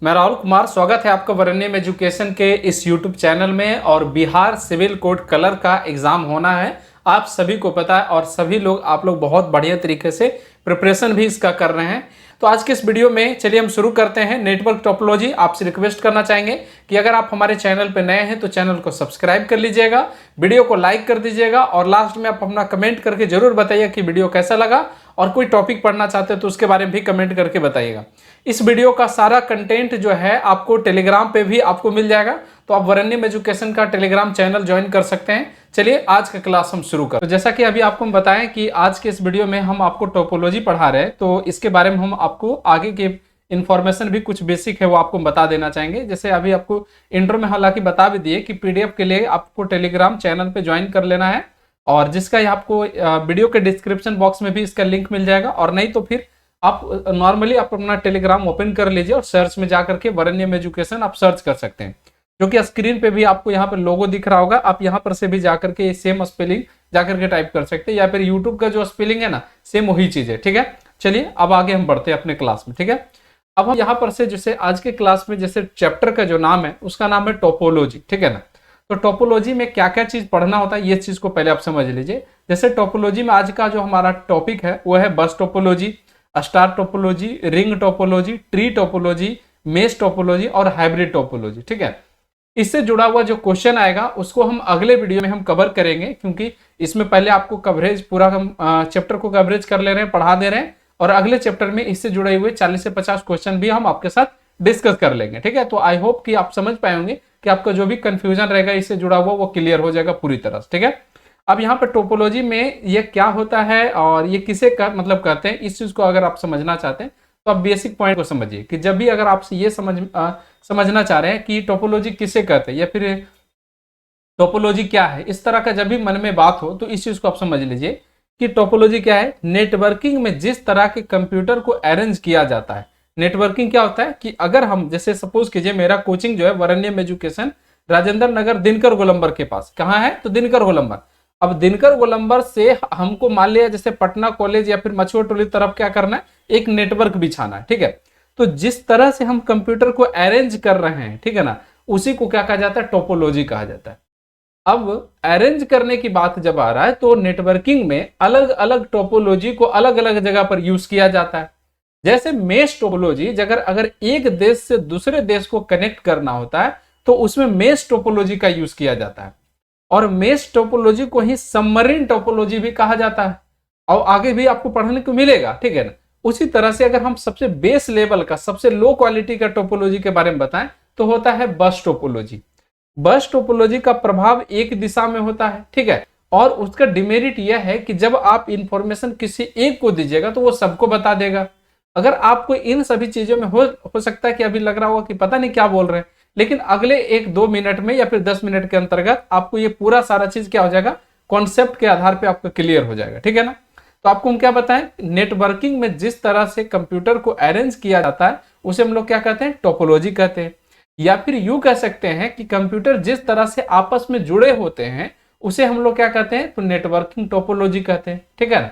मैं राहुल कुमार, स्वागत है आपका वरेण्यम एजुकेशन के इस यूट्यूब चैनल में। और बिहार सिविल कोड कलर का एग्ज़ाम होना है, आप सभी को पता है। और सभी लोग आप लोग बहुत बढ़िया तरीके से प्रिपरेशन भी इसका कर रहे हैं। तो आज के इस वीडियो में चलिए हम शुरू करते हैं। नेटवर्क टोपोलॉजी आपसे रिक्वेस्ट करना चाहेंगे कि अगर आप हमारे चैनल पर नए हैं तो चैनल को सब्सक्राइब कर लीजिएगा, वीडियो को लाइक कर दीजिएगा और लास्ट में आप अपना कमेंट करके जरूर बताइए कि वीडियो कैसा लगा। और कोई टॉपिक पढ़ना चाहते हैं तो उसके बारे में भी कमेंट करके बताइएगा। इस वीडियो का सारा कंटेंट जो है आपको टेलीग्राम पे भी आपको मिल जाएगा, तो आप वरेण्यम एजुकेशन का टेलीग्राम चैनल ज्वाइन कर सकते हैं। चलिए आज का क्लास हम शुरू करें। तो जैसा कि अभी आपको हम बताएं कि आज के इस वीडियो में हम आपको टोपोलॉजी पढ़ा रहे हैं, तो इसके बारे में हम आपको आगे के इन्फॉर्मेशन भी कुछ बेसिक है वो आपको बता देना चाहेंगे। जैसे अभी आपको इंट्रो में हालांकि बता भी दिए कि पीडीएफ के लिए आपको टेलीग्राम चैनल पे ज्वाइन कर लेना है, और जिसका आपको वीडियो के डिस्क्रिप्शन बॉक्स में भी इसका लिंक मिल जाएगा। और नहीं तो फिर आप नॉर्मली आप अपना टेलीग्राम ओपन कर लीजिए और सर्च में जाकर के वरेण्यम एजुकेशन आप सर्च कर सकते हैं, जो कि स्क्रीन पे भी आपको यहाँ पर लोगो दिख रहा होगा। आप यहाँ पर से भी जाकर के सेम स्पेलिंग जाकर के टाइप कर सकते हैं, या फिर यूट्यूब का जो स्पेलिंग है ना सेम वही चीज है। ठीक है, चलिए अब आगे हम बढ़ते हैं अपने क्लास में। ठीक है, अब हम यहाँ पर से जैसे आज के क्लास में जैसे चैप्टर का जो नाम है उसका नाम है टोपोलॉजी। ठीक है ना, तो टोपोलॉजी में क्या क्या चीज पढ़ना होता है ये चीज को पहले आप समझ लीजिए। जैसे टोपोलॉजी में आज का जो हमारा टॉपिक है वो है बस topology, star topology, ring topology, tree topology, mesh topology और हाइब्रिड टोपोलॉजी। ठीक है, इससे जुड़ा हुआ जो क्वेश्चन आएगा उसको हम अगले वीडियो में हम कवर करेंगे, क्योंकि इसमें पहले आपको कवरेज पूरा हम चैप्टर को कवरेज कर ले रहे हैं, पढ़ा दे रहे हैं, और अगले चैप्टर में इससे जुड़े हुए 40 से 50 क्वेश्चन भी हम आपके साथ डिस्कस कर लेंगे। ठीक है, तो आई होप कि आप समझ पाएंगे कि आपका जो भी कंफ्यूजन रहेगा इससे जुड़ा हुआ वो क्लियर हो जाएगा पूरी तरह से। ठीक है, अब यहाँ पर टोपोलॉजी में ये क्या होता है और ये किसे मतलब कहते हैं, इस चीज को अगर आप समझना चाहते हैं तो आप बेसिक पॉइंट को समझिए कि जब भी अगर आप ये समझना चाह रहे हैं कि टोपोलॉजी किसे कहते हैं या फिर टोपोलॉजी क्या है, इस तरह का जब भी मन में बात हो तो इस चीज को आप समझ लीजिए कि टोपोलॉजी क्या है। नेटवर्किंग में जिस तरह के कंप्यूटर को अरेंज किया जाता है, नेटवर्किंग क्या होता है कि अगर हम जैसे सपोज कीजिए मेरा कोचिंग जो है वरेण्यम एजुकेशन राजेंद्र नगर दिनकर गोलंबर के पास, कहाँ है तो दिनकर गोलंबर। अब दिनकर गोलंबर से हमको मान लिया जैसे पटना कॉलेज या फिर मछुआ टोली तरफ क्या करना है, एक नेटवर्क बिछाना है। ठीक है, तो जिस तरह से हम कंप्यूटर को अरेंज कर रहे हैं, ठीक है ना, उसी को क्या कहा जाता है, टोपोलॉजी कहा जाता है। अब अरेंज करने की बात जब आ रहा है तो नेटवर्किंग में अलग अलग टोपोलॉजी को अलग अलग जगह पर यूज किया जाता है। जैसे मेश टोपोलॉजी, अगर एक देश से दूसरे देश को कनेक्ट करना होता है तो उसमें मेश टोपोलॉजी का यूज किया जाता है, और मेश टोपोलॉजी को ही सबमरीन टोपोलॉजी भी कहा जाता है, और आगे भी आपको पढ़ने को मिलेगा। ठीक है ना, उसी तरह से अगर हम सबसे बेस लेवल का सबसे लो क्वालिटी का टोपोलॉजी के बारे में बताएं तो होता है बस टोपोलॉजी। बस टोपोलॉजी का प्रभाव एक दिशा में होता है। ठीक है, और उसका डिमेरिट यह है कि जब आप इंफॉर्मेशन किसी एक को दीजिएगा तो वो सबको बता देगा। अगर आपको इन सभी चीजों में हो सकता है कि अभी लग रहा होगा कि पता नहीं क्या बोल रहे हैं, लेकिन अगले 1-2 मिनट में या फिर 10 मिनट के अंतर्गत आपको ये पूरा सारा चीज क्या हो जाएगा, कॉन्सेप्ट के आधार पे आपको क्लियर हो जाएगा। ठीक है ना, तो आपको हम क्या बताएं, नेटवर्किंग में जिस तरह से कंप्यूटर को अरेंज किया जाता है उसे हम लोग क्या कहते हैं, टोपोलॉजी कहते हैं। या फिर यूं कह सकते हैं कि कंप्यूटर जिस तरह से आपस में जुड़े होते हैं उसे हम लोग क्या कहते हैं, तो नेटवर्किंग टोपोलॉजी कहते हैं। ठीक है ना,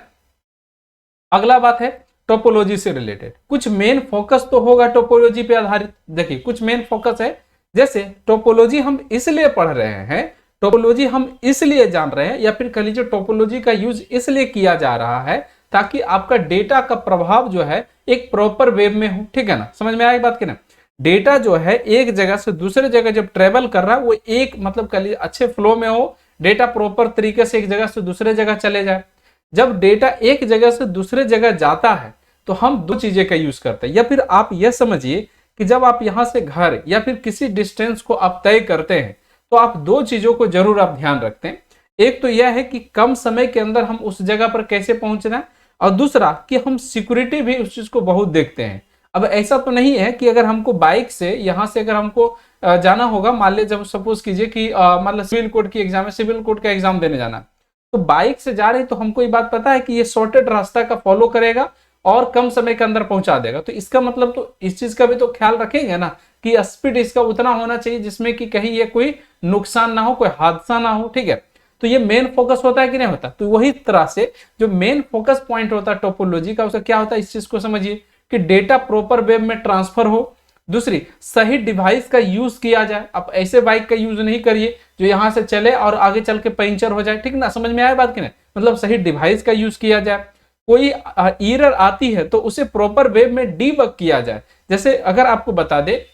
अगला बात है टोपोलॉजी से रिलेटेड कुछ मेन फोकस तो होगा टोपोलॉजी पे आधारित। देखिए कुछ मेन फोकस है, जैसे टोपोलॉजी हम इसलिए पढ़ रहे हैं, टोपोलॉजी हम इसलिए जान रहे हैं, या फिर कह लीजिए टोपोलॉजी का यूज इसलिए किया जा रहा है ताकि आपका डेटा का प्रभाव जो है एक प्रॉपर वे में हो। ठीक है ना, समझ में आई बात की ना, डेटा जो है एक जगह से दूसरे जगह जब ट्रेवल कर रहा है वो एक मतलब कह लीजिए अच्छे फ्लो में हो, डेटा प्रॉपर तरीके से एक जगह से दूसरे जगह चले जाए। जब डेटा एक जगह से दूसरे जगह जाता है तो हम दो चीजें का यूज करते हैं, या फिर आप यह समझिए कि जब आप यहां से घर या फिर किसी डिस्टेंस को आप तय करते हैं तो आप दो चीजों को जरूर आप ध्यान रखते हैं। एक तो यह है कि कम समय के अंदर हम उस जगह पर कैसे पहुंचना है, और दूसरा कि हम सिक्योरिटी भी उस चीज को बहुत देखते हैं। अब ऐसा तो नहीं है कि अगर हमको बाइक से यहां से अगर हमको जाना होगा, मान लीजिए जब सपोज कीजिए कि मतलब सिविल कोड की एग्जाम है, सिविल कोड का एग्जाम देने जाना, तो बाइक से जा रही तो हमको ये बात पता है कि ये शॉर्टेड रास्ता का फॉलो करेगा और कम समय के अंदर पहुंचा देगा। तो इसका मतलब तो इस चीज का भी तो ख्याल रखेंगे ना कि स्पीड इसका उतना होना चाहिए जिसमें कि कहीं ये कोई नुकसान ना हो, कोई हादसा ना हो। ठीक है, तो ये मेन फोकस होता है कि नहीं होता, तो वही तरह से जो मेन फोकस पॉइंट होता है टोपोलॉजी का, उसका क्या होता है, इस चीज को समझिए कि डेटा प्रॉपर वे में ट्रांसफर हो, दूसरी, सही डिवाइस का यूज किया जाए। आप ऐसे बाइक का यूज नहीं करिए जो यहाँ से चले और आगे चल के पंचर हो जाए, ठीक ना, समझ में आया बात की नहीं। मतलब सही डिवाइस का यूज किया जाए। कोई एरर आती है तो उसे प्रॉपर वे में डीबग किया जाए। जैसे अगर आपको बता दे,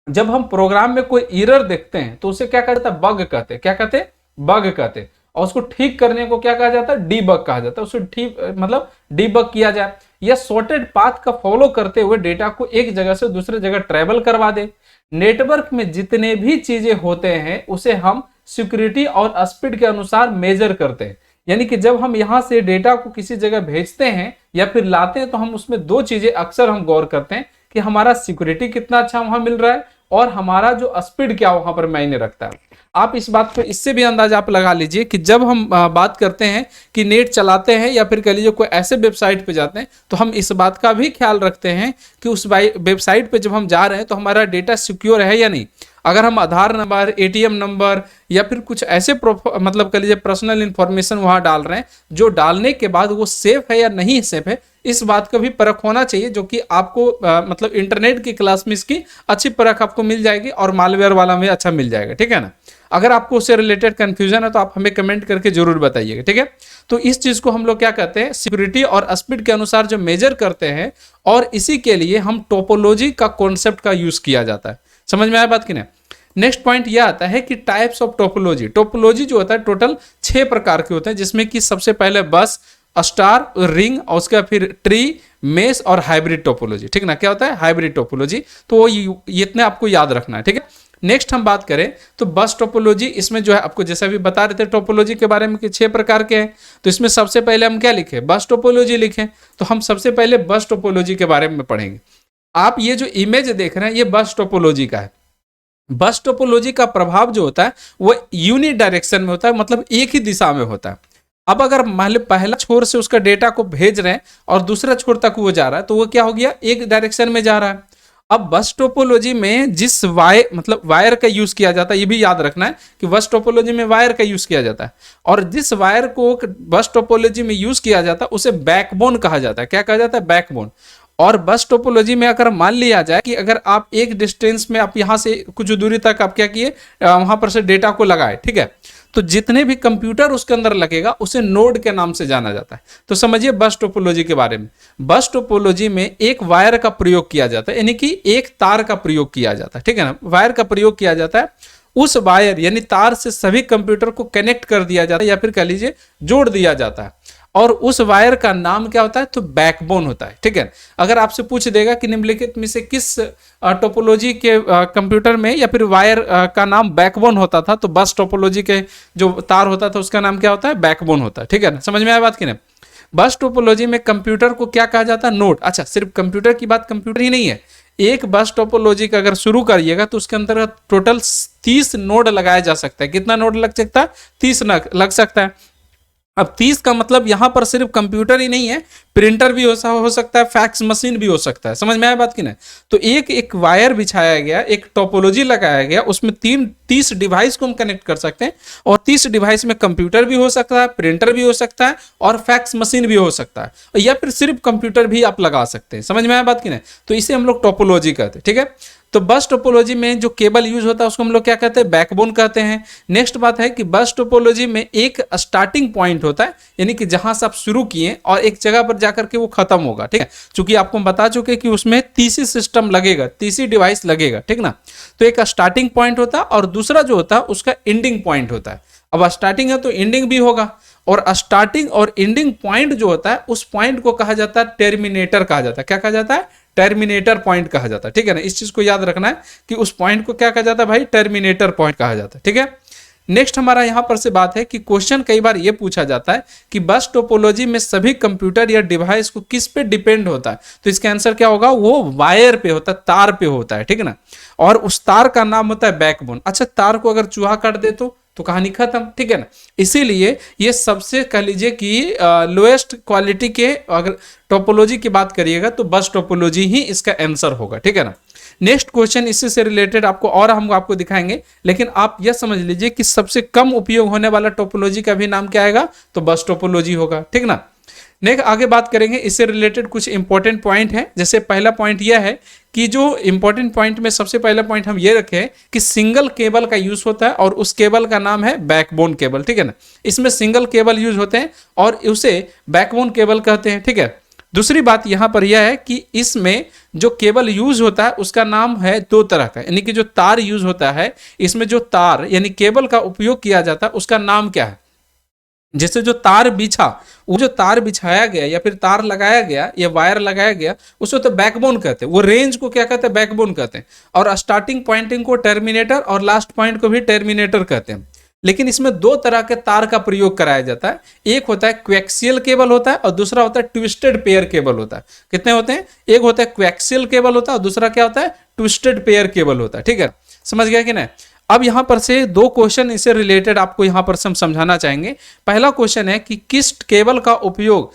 जब हम प्रोग्राम में कोई एरर देखते हैं तो उसे क्या कहते हैं, बग कहते हैं। क्या कहते हैं, बग कहते हैं। और उसको ठीक करने को क्या कहा जाता है, डीबग कहा जाता है। उसे ठीक मतलब डीबग किया जाए, या सॉर्टेड पाथ का फॉलो करते हुए डेटा को एक जगह से दूसरे जगह ट्रेवल करवा दे। नेटवर्क में जितने भी चीजें होते हैं उसे हम सिक्योरिटी और स्पीड के अनुसार मेजर करते हैं। यानी कि जब हम यहां से डेटा को किसी जगह भेजते हैं या फिर लाते हैं तो हम उसमें दो चीजें अक्सर हम गौर करते हैं कि हमारा सिक्योरिटी कितना अच्छा वहां मिल रहा है और हमारा जो स्पीड क्या वहां पर मायने रखता है। आप इस बात को इससे भी अंदाजा आप लगा लीजिए कि जब हम बात करते हैं कि नेट चलाते हैं या फिर कह लीजिए कोई ऐसे वेबसाइट पे जाते हैं तो हम इस बात का भी ख्याल रखते हैं कि उस वेबसाइट पे जब हम जा रहे हैं तो हमारा डेटा सिक्योर है या नहीं। अगर हम आधार नंबर, एटीएम नंबर या फिर कुछ ऐसे मतलब कह लीजिए पर्सनल इंफॉर्मेशन वहां डाल रहे हैं जो डालने के बाद वो सेफ है या नहीं सेफ है, इस बात का भी परख होना चाहिए, जो कि आपको मतलब इंटरनेट की क्लास में इसकी अच्छी परख आपको मिल जाएगी और मालवेयर वाला में अच्छा मिल जाएगा, ठीक है ना। अगर आपको उससे रिलेटेड कंफ्यूजन है तो आप हमें कमेंट करके जरूर बताइएगा, ठीक है। तो इस चीज को हम लोग क्या कहते हैं, सिक्योरिटी और स्पीड के अनुसार जो मेजर करते हैं, और इसी के लिए हम टोपोलॉजी का कॉन्सेप्ट का यूज किया जाता है। समझ में आया बात कि नहीं। नेक्स्ट पॉइंट यह आता है कि टाइप्स ऑफ टोपोलॉजी। टोपोलॉजी जो होता है टोटल 6 प्रकार के होते हैं, जिसमें कि सबसे पहले बस, स्टार, रिंग, और उसके बाद फिर ट्री, मेश और हाइब्रिड टोपोलॉजी, ठीक ना। क्या होता है, हाइब्रिड टोपोलॉजी। तो वो इतने आपको याद रखना है, ठीक है। नेक्स्ट हम बात करें तो बस टोपोलॉजी, इसमें जो है आपको जैसा भी बता रहे थे टोपोलॉजी के बारे में कि 6 प्रकार के हैं, तो इसमें सबसे पहले हम क्या लिखें, बस टोपोलॉजी लिखें। तो हम सबसे पहले बस टोपोलॉजी के बारे में पढ़ेंगे। आप ये जो इमेज देख रहे हैं ये बस टोपोलॉजी का है। बस टोपोलॉजी का प्रभाव जो होता है वो यूनि डायरेक्शन में होता है, मतलब एक ही दिशा में होता है। अब अगर मान लो पहला छोर से उसका डेटा को भेज रहे हैं और दूसरा छोर तक वो जा रहा है तो वो क्या हो गया, एक डायरेक्शन में जा रहा है। अब बस टोपोलॉजी में जिस वायर का यूज किया जाता है, ये भी याद रखना है कि बस टोपोलॉजी में वायर का यूज किया जाता है, और जिस वायर को बस टोपोलॉजी में यूज किया जाता है उसे बैकबोन कहा जाता है। क्या कहा जाता है, बैकबोन। और बस टोपोलॉजी में अगर मान लिया जाए कि अगर आप एक डिस्टेंस में आप यहां से कुछ दूरी तक आप क्या किए, वहां पर से डेटा को लगाए, ठीक है, तो जितने भी कंप्यूटर उसके अंदर लगेगा उसे नोड के नाम से जाना जाता है। तो समझिए बस टोपोलॉजी के बारे में। बस टोपोलॉजी में एक वायर का प्रयोग किया जाता है, यानी कि एक तार का प्रयोग किया जाता है, ठीक है ना। वायर का प्रयोग किया जाता है, उस वायर यानी तार से सभी कंप्यूटर को कनेक्ट कर दिया जाता है या फिर कह लीजिए जोड़ दिया जाता है, और उस वायर का नाम क्या होता है, तो बैकबोन होता है, ठीक है। अगर आपसे पूछ देगा कि निम्नलिखित में से किस टोपोलॉजी के कंप्यूटर में या फिर वायर का नाम बैकबोन होता था, तो बस टोपोलॉजी के जो तार होता था उसका नाम क्या होता है, बैकबोन होता है, ठीक है ना। समझ में आया बात की नहीं। बस टोपोलॉजी में कंप्यूटर को क्या कहा जाता है, नोड। अच्छा, सिर्फ कंप्यूटर की बात कंप्यूटर ही नहीं है, एक बस टोपोलॉजी का अगर शुरू करिएगा तो उसके अंदर टोटल 30 नोड लगाया जा सकता है। कितना नोड लग सकता है, 30 लग सकता है। अब 30 का मतलब यहां पर सिर्फ कंप्यूटर ही नहीं है, प्रिंटर भी हो सकता है, फैक्स मशीन भी हो सकता है। समझ में आया बात की नहीं। तो एक वायर बिछाया गया, एक टोपोलॉजी लगाया गया, उसमें 30 डिवाइस को हम कनेक्ट कर सकते हैं, और 30 डिवाइस में कंप्यूटर भी हो सकता है, प्रिंटर भी हो सकता है, और फैक्स मशीन भी हो सकता है, या फिर सिर्फ कंप्यूटर भी आप लगा सकते हैं। समझ में आया बात की नहीं। तो इसे हम लोग टोपोलॉजी कहते हैं, ठीक है। तो बस टोपोलॉजी में जो केबल यूज होता है उसको हम लोग क्या कहते हैं, बैकबोन कहते हैं। नेक्स्ट बात है कि बस टोपोलॉजी में एक स्टार्टिंग पॉइंट होता है, यानी कि जहां से आप शुरू किए और एक जगह पर जाकर के वो खत्म होगा, ठीक है। चूंकि आपको बता चुके कि उसमें 30 सिस्टम लगेगा, 30 डिवाइस लगेगा, ठीक ना। तो एक स्टार्टिंग पॉइंट होता है और दूसरा जो होता है उसका एंडिंग पॉइंट होता है। अब स्टार्टिंग है तो एंडिंग भी होगा, और स्टार्टिंग और एंडिंग पॉइंट जो होता है उस पॉइंट को कहा जाता है टर्मिनेटर कहा जाता है। क्या कहा जाता है, टर्मिनेटर पॉइंट कहा जाता है, ठीक है ना। इस चीज को याद रखना है कि उस पॉइंट को क्या कहा जाता है भाई, टर्मिनेटर पॉइंट कहा जाता है, ठीक है। नेक्स्ट हमारा यहां पर से बात है कि क्वेश्चन कई बार यह पूछा जाता है कि बस टोपोलॉजी में सभी कंप्यूटर या डिवाइस को किस पे डिपेंड होता है, तो इसका आंसर क्या होगा, वो वायर पे होता है, तार पे होता है, ठीक है ना। और उस तार का नाम होता है बैकबोन। अच्छा, तार को अगर चूहा काट दे तो कहानी खत्म, ठीक है ना। इसीलिए ये सबसे कह लीजिए कि लोएस्ट क्वालिटी के अगर टोपोलॉजी की बात करिएगा तो बस टोपोलॉजी ही इसका आंसर होगा, ठीक है ना। नेक्स्ट क्वेश्चन इसी से रिलेटेड हम आपको दिखाएंगे, लेकिन आप यह समझ लीजिए कि सबसे कम उपयोग होने वाला टोपोलॉजी का भी नाम क्या आएगा, तो बस टोपोलॉजी होगा, ठीक ना। नेक्स्ट आगे बात करेंगे, इससे रिलेटेड कुछ इंपॉर्टेंट पॉइंट है। जैसे पहला पॉइंट यह है कि जो इंपॉर्टेंट पॉइंट में सबसे पहला पॉइंट हम ये रखें कि सिंगल केबल का यूज होता है और उस केबल का नाम है बैकबोन केबल, ठीक है ना। इसमें सिंगल केबल यूज होते हैं और उसे बैकबोन केबल कहते हैं, ठीक है। दूसरी बात यहां पर यह है कि इसमें जो केबल यूज होता है उसका नाम है दो तरह का, यानी कि जो तार यूज होता है, इसमें जो तार यानी केबल का उपयोग किया जाता है उसका नाम क्या है। जैसे जो तार बिछा, वो जो तार बिछाया गया या फिर तार लगाया गया या वायर लगाया गया उसको तो बैकबोन कहते हैं। वो रेंज को क्या कहते हैं, बैकबोन कहते हैं। और स्टार्टिंग पॉइंटिंग को टर्मिनेटर और लास्ट पॉइंट को भी टर्मिनेटर कहते हैं। लेकिन इसमें दो तरह के तार का प्रयोग कराया जाता है। एक होता है क्वेक्सियल केबल होता है और दूसरा होता है ट्विस्टेड पेयर केबल होता है। कितने होते हैं, एक होता है क्वेक्सियल केबल होता है और दूसरा क्या होता है, ट्विस्टेड पेयर केबल होता है, ठीक है। समझ गया कि नहीं। अब यहां पर से दो क्वेश्चन इससे रिलेटेड आपको यहां पर हम समझाना चाहेंगे। पहला क्वेश्चन है कि किस केबल का उपयोग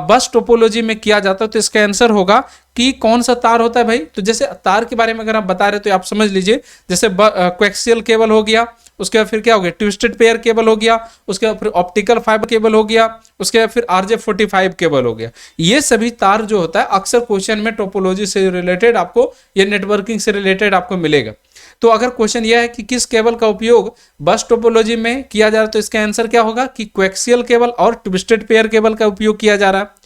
बस टोपोलॉजी में किया जाता है, तो इसका आंसर होगा कि कौन सा तार होता है भाई। तो जैसे तार के बारे में अगर आप बता रहे तो आप समझ लीजिए, जैसे कोएक्सियल केबल हो गया, उसके बाद फिर क्या हो गया, ट्विस्टेड पेयर केबल हो गया, उसके बाद फिर ऑप्टिकल फाइबर केबल हो गया, उसके बाद फिर RJ45 केबल हो गया। ये सभी तार जो होता है अक्सर क्वेश्चन में टोपोलॉजी से रिलेटेड आपको या नेटवर्किंग से रिलेटेड आपको मिलेगा। तो अगर क्वेश्चन यह है कि किस केबल का उपयोग बस टोपोलॉजी में किया जा रहा है, तो इसका आंसर क्या होगा कि कोएक्सियल केबल और ट्विस्टेड पेयर केबल का उपयोग किया जा रहा है।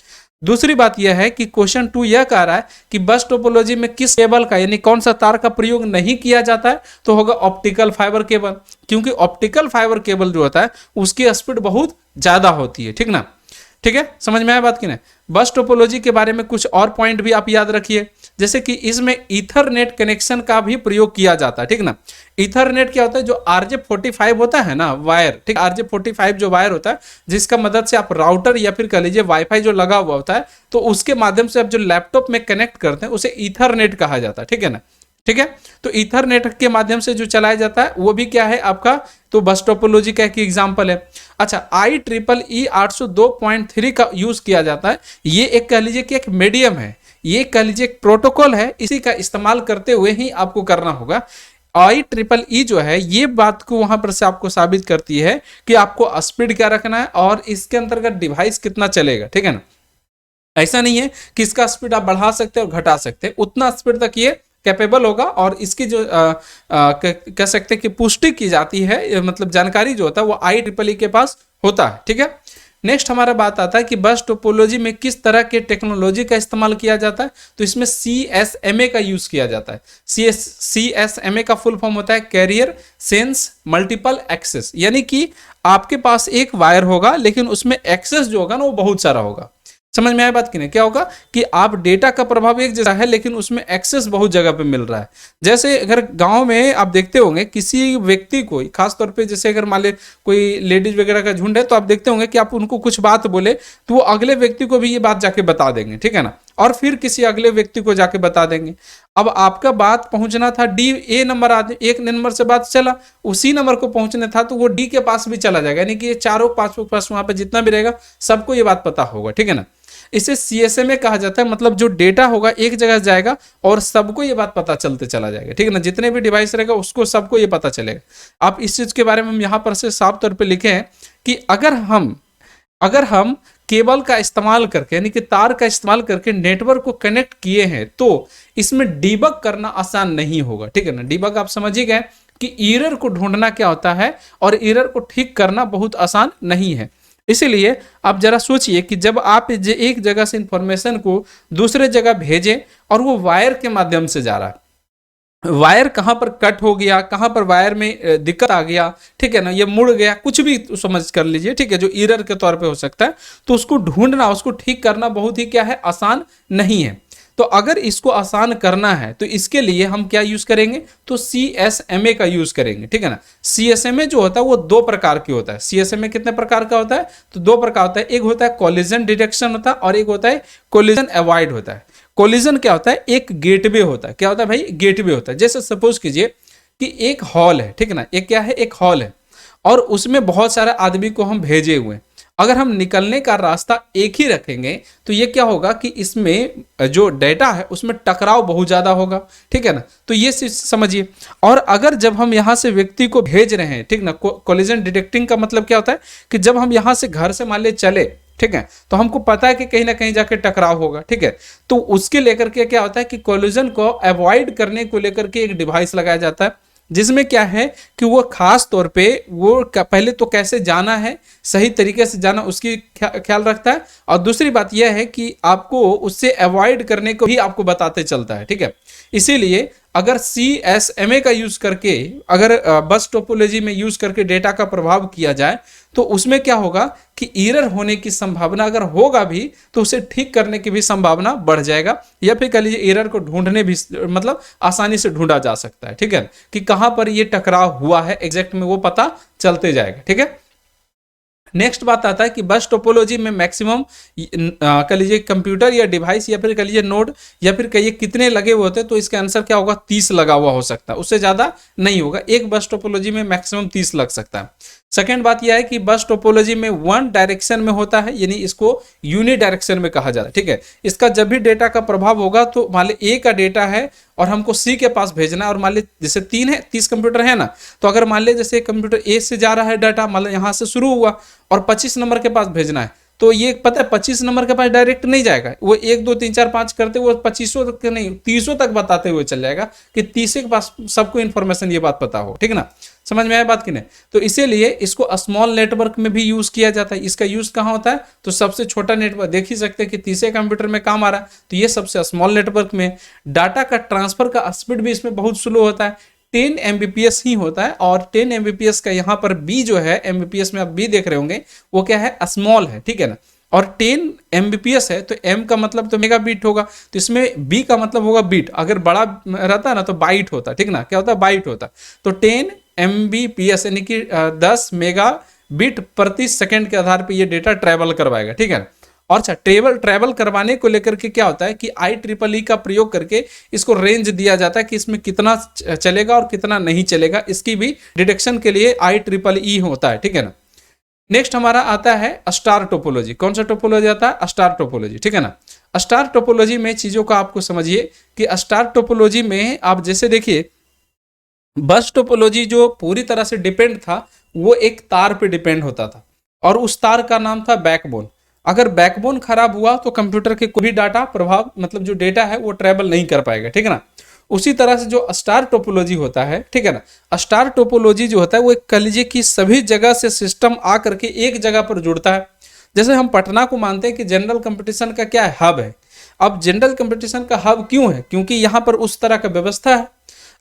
दूसरी बात यह है कि क्वेश्चन 2 यह कह रहा है कि बस टोपोलॉजी में किस केबल का यानी कौन सा तार का प्रयोग नहीं किया जाता है, तो होगा ऑप्टिकल फाइबर केबल। क्योंकि ऑप्टिकल फाइबर केबल जो होता है उसकी स्पीड बहुत ज्यादा होती है, ठीक ना। ठीक है, समझ में आया बात की नहीं। बस टोपोलॉजी के बारे में कुछ और पॉइंट भी आप याद रखिए, जैसे कि इसमें ईथरनेट कनेक्शन का भी प्रयोग किया जाता है, ठीक ना। ईथरनेट क्या होता है, जो RJ45 होता है ना वायर, ठीक, RJ45 जो वायर होता है जिसका मदद से आप राउटर या फिर कह लीजिए वाईफाई जो लगा हुआ होता है, तो उसके माध्यम से आप जो लैपटॉप में कनेक्ट करते हैं उसे ईथरनेट कहा जाता है, ठीक है ना। ठीक है, तो ईथरनेट के माध्यम से जो चलाया जाता है वो भी क्या है आपका, तो बस टोपोलॉजी का एक एग्जांपल है। अच्छा, IEEE 802.3 का यूज किया जाता है। ये एक कह लीजिए कि एक मीडियम है, ये कह लीजिए एक प्रोटोकॉल है, इसी का इस्तेमाल करते हुए ही आपको करना होगा। IEEE जो है ये बात को वहां पर से आपको साबित करती है कि आपको स्पीड क्या रखना है और इसके अंतर्गत डिवाइस कितना चलेगा, ठीक है ना। ऐसा नहीं है कि इसका स्पीड आप बढ़ा सकते हैं और घटा सकते हैं, उतना स्पीड तक ये कैपेबल होगा। और इसकी जो कह सकते हैं कि पुष्टि की जाती है, मतलब जानकारी जो होता है वो IEEE के पास होता है, ठीक है। नेक्स्ट हमारा बात आता है कि बस टोपोलॉजी में किस तरह के टेक्नोलॉजी का इस्तेमाल किया जाता है, तो इसमें CSMA का यूज किया जाता है। CSMA का फुल फॉर्म होता है कैरियर सेंस मल्टीपल एक्सेस, यानी कि आपके पास एक वायर होगा लेकिन उसमें एक्सेस जो होगा ना वो बहुत सारा होगा। समझ में आया बात की नहीं। क्या होगा कि आप डेटा का प्रभाव एक जैसा है लेकिन उसमें एक्सेस बहुत जगह पे मिल रहा है। जैसे अगर गांव में आप देखते होंगे किसी व्यक्ति को, खास तौर पे जैसे अगर मान ले कोई लेडीज वगैरह का झुंड है, तो आप देखते होंगे कि आप उनको कुछ बात बोले तो वो अगले व्यक्ति को भी ये बात जाके बता देंगे, ठीक है ना, और फिर किसी अगले व्यक्ति को जाके बता देंगे। अब आपका बात पहुंचना था A नंबर, आदमी एक नंबर से बात चला, उसी नंबर को पहुंचना था तो वो D के पास भी चला जाएगा, यानी कि ये चारों पांचों पास वहां पे जितना भी रहेगा सबको ये बात पता होगा, ठीक है ना। इसे CSMA कहा जाता है, मतलब जो डेटा होगा एक जगह जाएगा और सबको ये बात पता चलते चला जाएगा, ठीक है ना। जितने भी डिवाइस रहेगा उसको सबको ये पता चलेगा। आप इस चीज के बारे में हम यहाँ पर से साफ तौर पे लिखे हैं कि अगर हम केबल का इस्तेमाल करके यानी कि तार का इस्तेमाल करके नेटवर्क को कनेक्ट किए हैं तो इसमें डीबग करना आसान नहीं होगा, ठीक है ना। डीबग आप समझ ही गए कि एरर को ढूंढना क्या होता है और एरर को ठीक करना बहुत आसान नहीं है। इसीलिए आप जरा सोचिए कि जब आप एक जगह से इंफॉर्मेशन को दूसरे जगह भेजें और वो वायर के माध्यम से जा रहा है, वायर कहां पर कट हो गया, कहां पर वायर में दिक्कत आ गया, ठीक है ना, ये मुड़ गया, कुछ भी समझ कर लीजिए, ठीक है, जो एरर के तौर पे हो सकता है, तो उसको ढूंढना, उसको ठीक करना बहुत ही क्या है, आसान नहीं है। तो अगर इसको आसान करना है तो इसके लिए हम क्या यूज करेंगे, तो CSMA का यूज करेंगे, ठीक है ना। CSMA जो होता है वो दो प्रकार की होता है। CSMA कितने प्रकार का होता है, तो दो प्रकार होता है। एक होता है कोलिजन डिटेक्शन होता है और एक होता है कोलिजन अवॉइड होता है। कोलिजन क्या होता है, एक गेटवे होता है। क्या होता है भाई, गेटवे होता है। जैसे सपोज कीजिए कि एक हॉल है, ठीक है ना, एक क्या है, एक हॉल है और उसमें बहुत सारे आदमी को हम भेजे हुए हैं। अगर हम निकलने का रास्ता एक ही रखेंगे तो ये क्या होगा कि इसमें जो डेटा है उसमें टकराव बहुत ज्यादा होगा, ठीक है ना। तो ये समझिए। और अगर जब हम यहाँ से व्यक्ति को भेज रहे हैं, ठीक ना, कोलिजन डिटेक्टिंग का मतलब क्या होता है कि जब हम यहाँ से घर से मान ले चले, ठीक है, तो हमको पता है कि कहीं ना कहीं जाके टकराव होगा, ठीक है। तो उसके लेकर के क्या होता है कि कोलिजन को अवॉइड करने को लेकर के एक डिवाइस लगाया जाता है, जिसमें क्या है कि वो खास तौर पे वो पहले तो कैसे जाना है, सही तरीके से जाना, उसकी ख्याल रखता है, और दूसरी बात यह है कि आपको उससे अवॉइड करने को भी आपको बताते चलता है, ठीक है। इसीलिए अगर CSMA का यूज करके, अगर बस टोपोलॉजी में यूज करके डेटा का प्रभाव किया जाए, तो उसमें क्या होगा कि एरर होने की संभावना अगर होगा भी तो उसे ठीक करने की भी संभावना बढ़ जाएगा, या फिर कह लीजिए एरर को ढूंढने भी मतलब आसानी से ढूंढा जा सकता है, ठीक है, कि कहां पर ये टकराव हुआ है एग्जैक्ट में वो पता चलते जाएगा, ठीक है। नेक्स्ट बात आता है कि बस टोपोलॉजी में मैक्सिमम कह लीजिए कंप्यूटर या डिवाइस या फिर कह लीजिए नोड या फिर कहिए कितने लगे हुए होते हैं, तो इसका आंसर क्या होगा, 30 लगा हुआ हो सकता है, उससे ज्यादा नहीं होगा। एक बस टोपोलॉजी में मैक्सिमम 30 लग सकता है। सेकेंड बात यह है कि बस टोपोलॉजी में वन डायरेक्शन में होता है, यानी इसको यूनि डायरेक्शन में कहा जाता है, ठीक है। इसका जब भी डेटा का प्रभाव होगा तो मान ली ए का डेटा है और हमको सी के पास भेजना है, और मान ली जैसे 30 कंप्यूटर है ना, तो अगर मान ली जैसे कंप्यूटर ए से जा रहा है डाटा, मान लो यहाँ से शुरू हुआ और 25 नंबर के पास भेजना है, तो ये पता है 25 नंबर के पास डायरेक्ट नहीं जाएगा, वो 1 2 3 4 5 करते हुए 25 तक नहीं 30 तक बताते हुए चल जाएगा कि 30 के पास सबको इन्फॉर्मेशन ये बात पता हो, ठीक ना, समझ में आया बात कि नहीं। तो इसीलिए इसको स्मॉल नेटवर्क में भी यूज किया जाता है। इसका यूज कहाँ होता है, तो सबसे छोटा नेटवर्क देख ही सकते हैं कि 30 कंप्यूटर में काम आ रहा है, तो ये सबसे स्मॉल नेटवर्क में डाटा का ट्रांसफर का स्पीड भी इसमें बहुत स्लो होता है, 10 Mbps ही होता है, और 10 Mbps का यहाँ पर बी जो है, Mbps में आप बी देख रहे होंगे, वो क्या है, स्मॉल है, ठीक है ना, और 10 Mbps है तो M का मतलब तो मेगा बीट होगा, तो इसमें B का मतलब होगा बीट, अगर बड़ा रहता ना तो बाइट होता, ठीक ना, क्या होता है, बाइट होता। तो 10 Mbps यानी कि 10 मेगा बीट प्रति सेकंड के आधार पर ये डेटा ट्रेवल करवाएगा, ठीक है। और अच्छा, ट्रेवल करवाने को लेकर के क्या होता है कि IEEE का प्रयोग करके इसको रेंज दिया जाता है कि इसमें कितना चलेगा और कितना नहीं चलेगा, इसकी भी डिटेक्शन के लिए IEEE होता है, ठीक है ना। नेक्स्ट हमारा आता है स्टार टोपोलॉजी। कौन सा टोपोलॉजी आता है, स्टार टोपोलॉजी, ठीक है ना। स्टार टोपोलॉजी में चीजों का आपको समझिए कि स्टार टोपोलॉजी में आप जैसे देखिए, बस टोपोलॉजी जो पूरी तरह से डिपेंड था वो एक तार पे डिपेंड होता था, और उस तार का नाम था बैकबोन। अगर बैकबोन खराब हुआ तो कंप्यूटर के कोई भी डाटा प्रभाव मतलब जो डेटा है वो ट्रेवल नहीं कर पाएगा, ठीक है ना। उसी तरह से जो स्टार टोपोलॉजी होता है, ठीक है ना, स्टार टोपोलॉजी जो होता है वो एक कह लीजिए कि सभी जगह से सिस्टम आ करके एक जगह पर जुड़ता है। जैसे हम पटना को मानते हैं कि जनरल कंपटीशन का क्या है, हब है। अब जनरल कंपटीशन का हब क्यों है, क्योंकि यहाँ पर उस तरह का व्यवस्था है।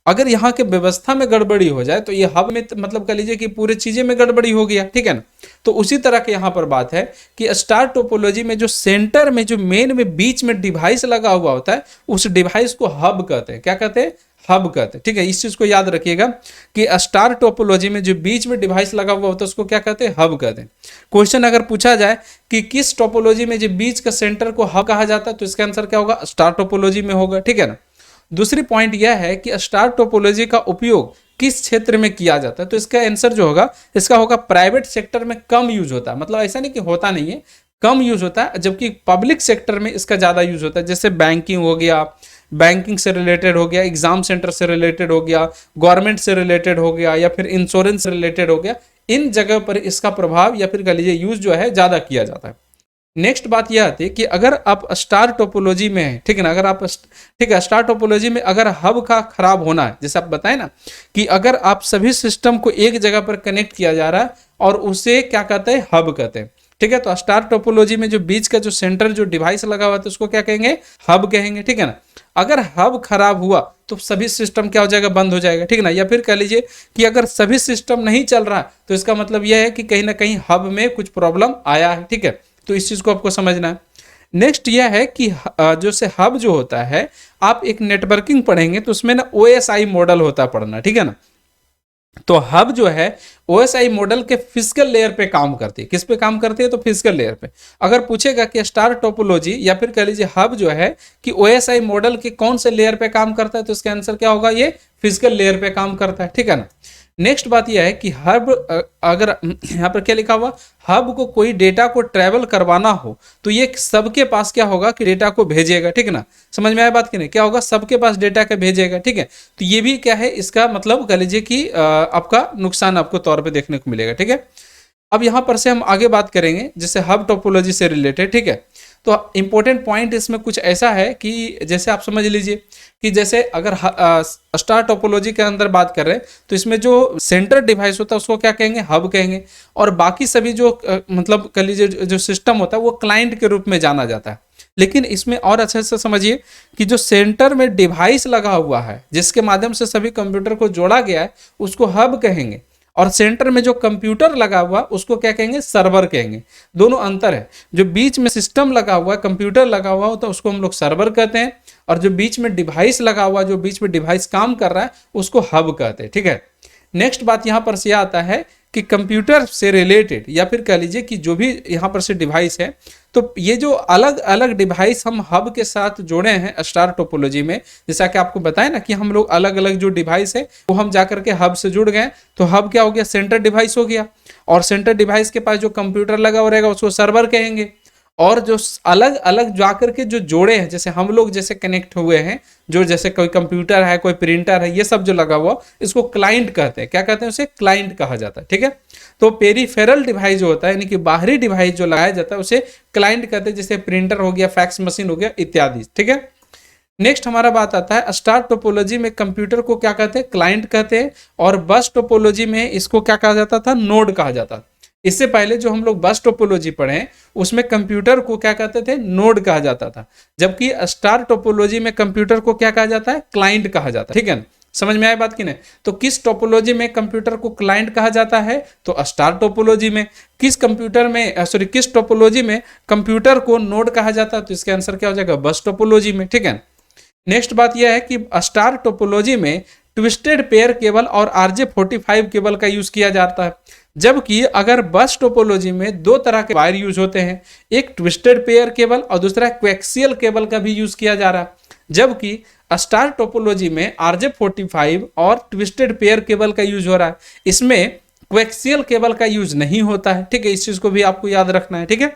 अगर यहाँ के व्यवस्था में गड़बड़ी हो जाए तो ये हब में मतलब कह लीजिए कि पूरी चीजें में गड़बड़ी हो गया, ठीक है ना। तो उसी तरह के यहाँ पर बात है कि स्टार टोपोलॉजी में जो सेंटर में जो मेन में बीच में डिवाइस लगा हुआ होता है, उस डिवाइस को हब कहते हैं। क्या कहते हैं, हब कहते हैं, ठीक है। इस चीज को याद रखिएगा कि स्टार टोपोलॉजी में जो बीच में डिवाइस लगा हुआ होता है उसको क्या कहते हैं, हब कहते हैं। क्वेश्चन अगर पूछा जाए कि किस टोपोलॉजी में जो बीच का सेंटर को हब कहा जाता है, तो इसका आंसर क्या होगा, स्टार टोपोलॉजी में होगा, ठीक है ना। दूसरी पॉइंट यह है कि स्टार टोपोलॉजी का उपयोग किस क्षेत्र में किया जाता है, तो इसका आंसर जो होगा इसका होगा प्राइवेट सेक्टर में कम यूज होता है। मतलब ऐसा नहीं कि होता नहीं है, कम यूज होता है, जबकि पब्लिक सेक्टर में इसका ज्यादा यूज होता है। जैसे बैंकिंग हो गया, बैंकिंग से रिलेटेड हो गया, एग्जाम सेंटर से रिलेटेड हो गया, गवर्नमेंट से रिलेटेड हो गया, या फिर इंश्योरेंस से रिलेटेड हो गया, इन जगह पर इसका प्रभाव या फिर कह लीजिए यूज जो है ज्यादा किया जाता है। नेक्स्ट बात यह आती है कि अगर आप स्टार टोपोलॉजी में है, ठीक है ना, अगर आप ठीक है स्टार टोपोलॉजी में अगर हब का खराब होना है, जैसे आप बताएं ना कि अगर आप सभी सिस्टम को एक जगह पर कनेक्ट किया जा रहा है और उसे क्या कहते हैं, हब कहते हैं, ठीक है। तो स्टार टोपोलॉजी में जो बीच का जो सेंटर जो डिवाइस लगा हुआ है तो उसको क्या कहेंगे, हब कहेंगे, ठीक है ना। अगर हब खराब हुआ तो सभी सिस्टम क्या हो जाएगा, बंद हो जाएगा, ठीक है ना। या फिर कह लीजिए कि अगर सभी सिस्टम नहीं चल रहा तो इसका मतलब यह है कि कहीं ना कहीं हब में कुछ प्रॉब्लम आया है, ठीक है। तो इस चीज को आपको समझना है। नेक्स्ट यह है कि जो से हब जो होता है, आप एक नेटवर्किंग पढ़ेंगे तो उसमें ना OSI मॉडल होता है पढ़ना, ठीक है ना। तो हब जो है OSI मॉडल के फिजिकल लेयर पे काम करती है। किस पे काम करती है, तो फिजिकल लेयर पे। अगर पूछेगा कि स्टार टोपोलॉजी या फिर कह लीजिए हब जो है कि OSI मॉडल के कौन से लेयर पे काम करता है, तो इसका आंसर क्या होगा, ये फिजिकल लेयर पे काम करता है, ठीक है ना। नेक्स्ट बात यह है कि हब अगर यहाँ पर क्या लिखा हुआ, हब को कोई डेटा को ट्रेवल करवाना हो तो ये सबके पास क्या होगा कि डेटा को भेजेगा, ठीक है ना। समझ में आया बात कि नहीं, क्या होगा, सबके पास डेटा का भेजेगा, ठीक है। तो ये भी क्या है, इसका मतलब कह लीजिए कि आपका नुकसान आपको तौर पे देखने को मिलेगा, ठीक है। अब यहाँ पर से हम आगे बात करेंगे जैसे हब टोपोलॉजी से रिलेटेड, ठीक है। तो इंपॉर्टेंट पॉइंट इसमें कुछ ऐसा है कि जैसे आप समझ लीजिए कि जैसे अगर स्टार टोपोलॉजी के अंदर बात कर रहे हैं तो इसमें जो सेंटर डिवाइस होता है उसको क्या कहेंगे, हब कहेंगे, और बाकी सभी जो मतलब कह लीजिए जो सिस्टम होता है वो क्लाइंट के रूप में जाना जाता है। लेकिन इसमें और अच्छे से समझिए कि जो सेंटर में डिवाइस लगा हुआ है जिसके माध्यम से सभी कंप्यूटर को जोड़ा गया है उसको हब कहेंगे, और सेंटर में जो कंप्यूटर लगा हुआ उसको क्या कहेंगे, सर्वर कहेंगे। दोनों अंतर है। जो बीच में सिस्टम लगा हुआ है, कंप्यूटर लगा हुआ हो, तो उसको हम लोग सर्वर कहते हैं, और जो बीच में डिवाइस लगा हुआ, जो बीच में डिवाइस काम कर रहा है उसको हब कहते हैं, ठीक है। नेक्स्ट बात यहाँ पर से आता है कि कंप्यूटर से रिलेटेड या फिर कह लीजिए कि जो भी यहाँ पर से डिवाइस है, तो ये जो अलग अलग डिवाइस हम हब के साथ जोड़े हैं स्टार टोपोलॉजी में, जैसा कि आपको बताया ना कि हम लोग अलग अलग जो डिवाइस है वो हम जाकर के हब से जुड़ गए, तो हब क्या हो गया, सेंटर डिवाइस हो गया, और सेंटर डिवाइस के पास जो कंप्यूटर लगा हुआ रहेगा उसको सर्वर कहेंगे, और जो अलग अलग जाकर के जो जोड़े हैं, जैसे हम लोग जैसे कनेक्ट हुए हैं, जो जैसे कोई कंप्यूटर है, कोई प्रिंटर है, ये सब जो लगा हुआ इसको क्लाइंट कहते हैं। क्या कहते हैं, उसे क्लाइंट कहा जाता है, ठीक है। तो पेरिफेरल डिवाइस जो होता है यानी कि बाहरी डिवाइस जो लगाया जाता है उसे क्लाइंट कहते हैं, जैसे प्रिंटर हो गया, फैक्स मशीन हो गया इत्यादि, ठीक है। नेक्स्ट हमारा बात आता है स्टार टोपोलॉजी में कंप्यूटर को क्या कहते हैं, क्लाइंट कहते हैं, और बस टोपोलॉजी में इसको क्या कहा जाता था, नोड कहा जाता था। इससे पहले जो हम लोग बस टोपोलॉजी पढ़े उसमें कंप्यूटर को क्या कहते थे, नोड कहा जाता था, जबकि स्टार टोपोलॉजी में कंप्यूटर को क्या कहा जाता है, क्लाइंट कहा जाता है, ठीक है ना। समझ में आया बात की नहीं। तो किस टोपोलॉजी में कंप्यूटर को क्लाइंट कहा जाता है, तो स्टार टोपोलॉजी में। किस कंप्यूटर में किस टोपोलॉजी में कंप्यूटर को नोड कहा जाता है, तो इसका आंसर क्या हो जाएगा, बस टोपोलॉजी में, ठीक है। नेक्स्ट बात यह है कि स्टार टोपोलॉजी में ट्विस्टेड पेयर केबल और RJ45 केबल का यूज किया जाता है, जबकि अगर बस टोपोलॉजी में दो तरह के वायर यूज होते हैं, एक ट्विस्टेड पेयर केबल और दूसरा कोएक्सियल केबल का भी यूज किया जा रहा है, जबकि स्टार टोपोलॉजी में RJ45 और ट्विस्टेड पेयर केबल का यूज हो रहा है, इसमें कोएक्सियल केबल का यूज नहीं होता है, ठीक है। इस चीज को भी आपको याद रखना है, ठीक है।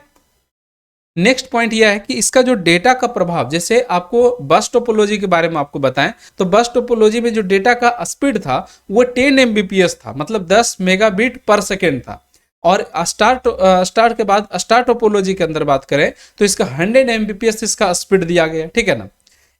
नेक्स्ट पॉइंट यह है कि इसका जो डेटा का प्रभाव, जैसे आपको बस टोपोलॉजी के बारे में आपको बताएं तो बस टोपोलॉजी में जो डेटा का स्पीड था वो 10 Mbps था, मतलब 10 मेगाबिट पर सेकेंड था, और स्टार के बाद स्टार टोपोलॉजी के अंदर बात करें तो इसका 100 Mbps इसका स्पीड दिया गया, ठीक है ना।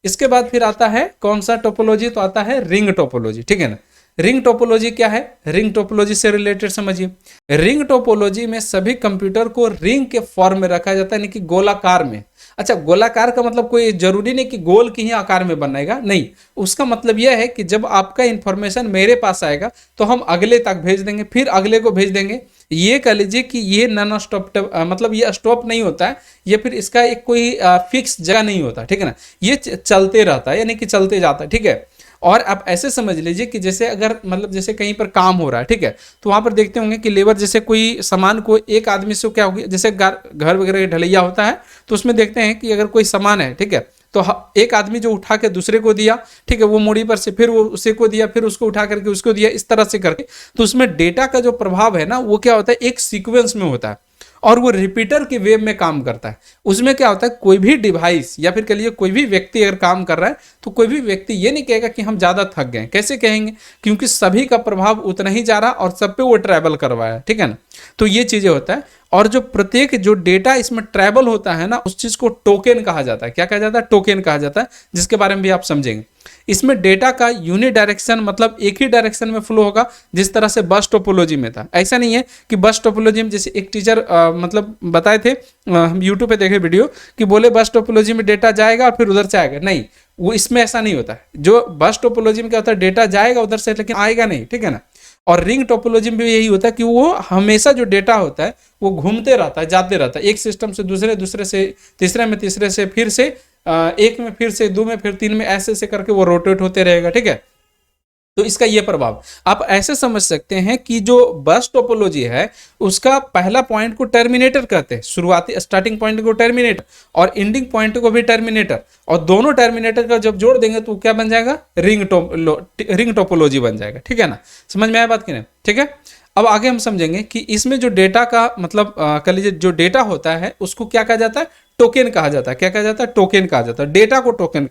इसके बाद फिर आता है कौन सा टोपोलॉजी, तो आता है रिंग टोपोलॉजी, ठीक है ना। रिंग टोपोलॉजी क्या है, रिंग टोपोलॉजी से रिलेटेड समझिए। रिंग टोपोलॉजी में सभी कंप्यूटर को रिंग के फॉर्म में रखा जाता है, यानी कि गोलाकार में। अच्छा, गोलाकार का मतलब कोई जरूरी नहीं कि गोल के ही आकार में बनाएगा, नहीं, उसका मतलब यह है कि जब आपका इंफॉर्मेशन मेरे पास आएगा तो हम अगले तक भेज देंगे, फिर अगले को भेज देंगे। ये कह लीजिए कि ये नॉन स्टॉप, मतलब ये स्टॉप नहीं होता है, ये फिर इसका एक कोई फिक्स जगह नहीं होता, ठीक है ना, ये चलते रहता है, यानी कि चलते जाता है, ठीक है। और आप ऐसे समझ लीजिए कि जैसे अगर मतलब जैसे कहीं पर काम हो रहा है, ठीक है, तो वहां पर देखते होंगे कि लेबर जैसे कोई सामान को एक आदमी से क्या होगी, जैसे घर वगैरह ढलैया होता है तो उसमें देखते हैं कि अगर कोई सामान है, ठीक है, तो एक आदमी जो उठा के दूसरे को दिया, ठीक है, वो मूड़ी पर से फिर वो उसे को दिया, फिर उसको उठा करके उसको दिया, इस तरह से करके, तो उसमें डेटा का जो प्रभाव है ना वो क्या होता है, एक सीक्वेंस में होता है, और वो रिपीटर के वेव में काम करता है। उसमें क्या होता है, कोई भी डिवाइस या फिर कह लीजिए कोई भी व्यक्ति अगर काम कर रहा है तो कोई भी व्यक्ति ये नहीं कहेगा कि हम ज़्यादा थक गए। कैसे कहेंगे, क्योंकि सभी का प्रभाव उतना ही जा रहा और सब पे वो ट्रैवल करवाया, ठीक है ना। तो ये चीज़ें होता है, और जो प्रत्येक जो डेटा इसमें ट्रैवल होता है ना उस चीज़ को टोकन कहा जाता है। क्या कहा जाता है, टोकन कहा जाता है, जिसके बारे में भी आप समझेंगे। इसमें डेटा का यूनि डायरेक्शन, मतलब एक ही डायरेक्शन में फ्लो होगा, जिस तरह से बस टोपोलॉजी में था। ऐसा नहीं है कि बस टोपोलॉजी में जैसे एक टीचर मतलब बताए थे, हम यूट्यूब पे देखे वीडियो कि बोले बस टोपोलॉजी में डेटा जाएगा और फिर उधर से आएगा, नहीं, वो इसमें ऐसा नहीं होता है। जो बस टोपोलॉजी में क्या होता है, डेटा जाएगा उधर से लेकिन आएगा नहीं, ठीक है ना। और रिंग टोपोलॉजी में भी यही होता है कि वो हमेशा जो डेटा होता है वो घूमते रहता है, जाते रहता है, एक सिस्टम से दूसरे, दूसरे से तीसरे में, तीसरे से फिर से एक में, फिर से दो में, फिर तीन में, ऐसे ऐसे करके वो रोटेट होते रहेगा, ठीक है। तो इसका ये प्रभाव आप ऐसे समझ सकते हैं कि जो बस टोपोलॉजी है उसका पहला पॉइंट को टर्मिनेटर कहते हैं, शुरुआती स्टार्टिंग पॉइंट को टर्मिनेटर और एंडिंग पॉइंट को भी टर्मिनेटर, और दोनों टर्मिनेटर का जब जोड़ देंगे तो क्या बन जाएगा, रिंग टोपोलॉजी बन जाएगा, ठीक है ना। समझ में आया बात की नहीं, ठीक है। अब आगे हम समझेंगे कि इसमें जो डेटा का मतलब कह लीजिए जो डेटा होता है उसको क्या कहा जाता है, टोकन कहा जाता है। क्या कहा जाता है, टोकन कहा जाता है, डेटा को टोकन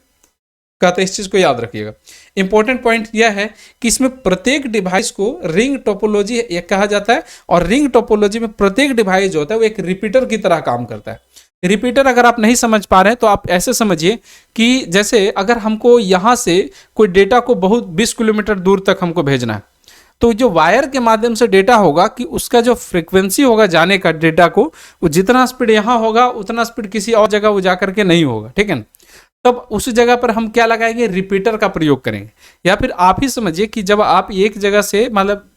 कहते हैं, इस चीज को याद रखिएगा। इंपॉर्टेंट पॉइंट यह है कि इसमें प्रत्येक डिवाइस को रिंग टोपोलॉजी कहा जाता है, और रिंग टोपोलॉजी में प्रत्येक डिवाइस जो होता है वो एक रिपीटर की तरह काम करता है। रिपीटर अगर आप नहीं समझ पा रहे हैं तो आप ऐसे समझिए कि जैसे अगर हमको यहाँ से कोई डेटा को बहुत 20 किलोमीटर दूर तक हमको भेजना है, तो जो वायर के माध्यम से डेटा होगा कि उसका जो फ्रीक्वेंसी होगा जाने का डेटा को, वो जितना स्पीड यहाँ होगा उतना स्पीड किसी और जगह वो जा करके नहीं होगा, ठीक है ना। तब उस जगह पर हम क्या लगाएंगे, रिपीटर का प्रयोग करेंगे। या फिर आप ही समझिए कि जब आप एक जगह से मतलब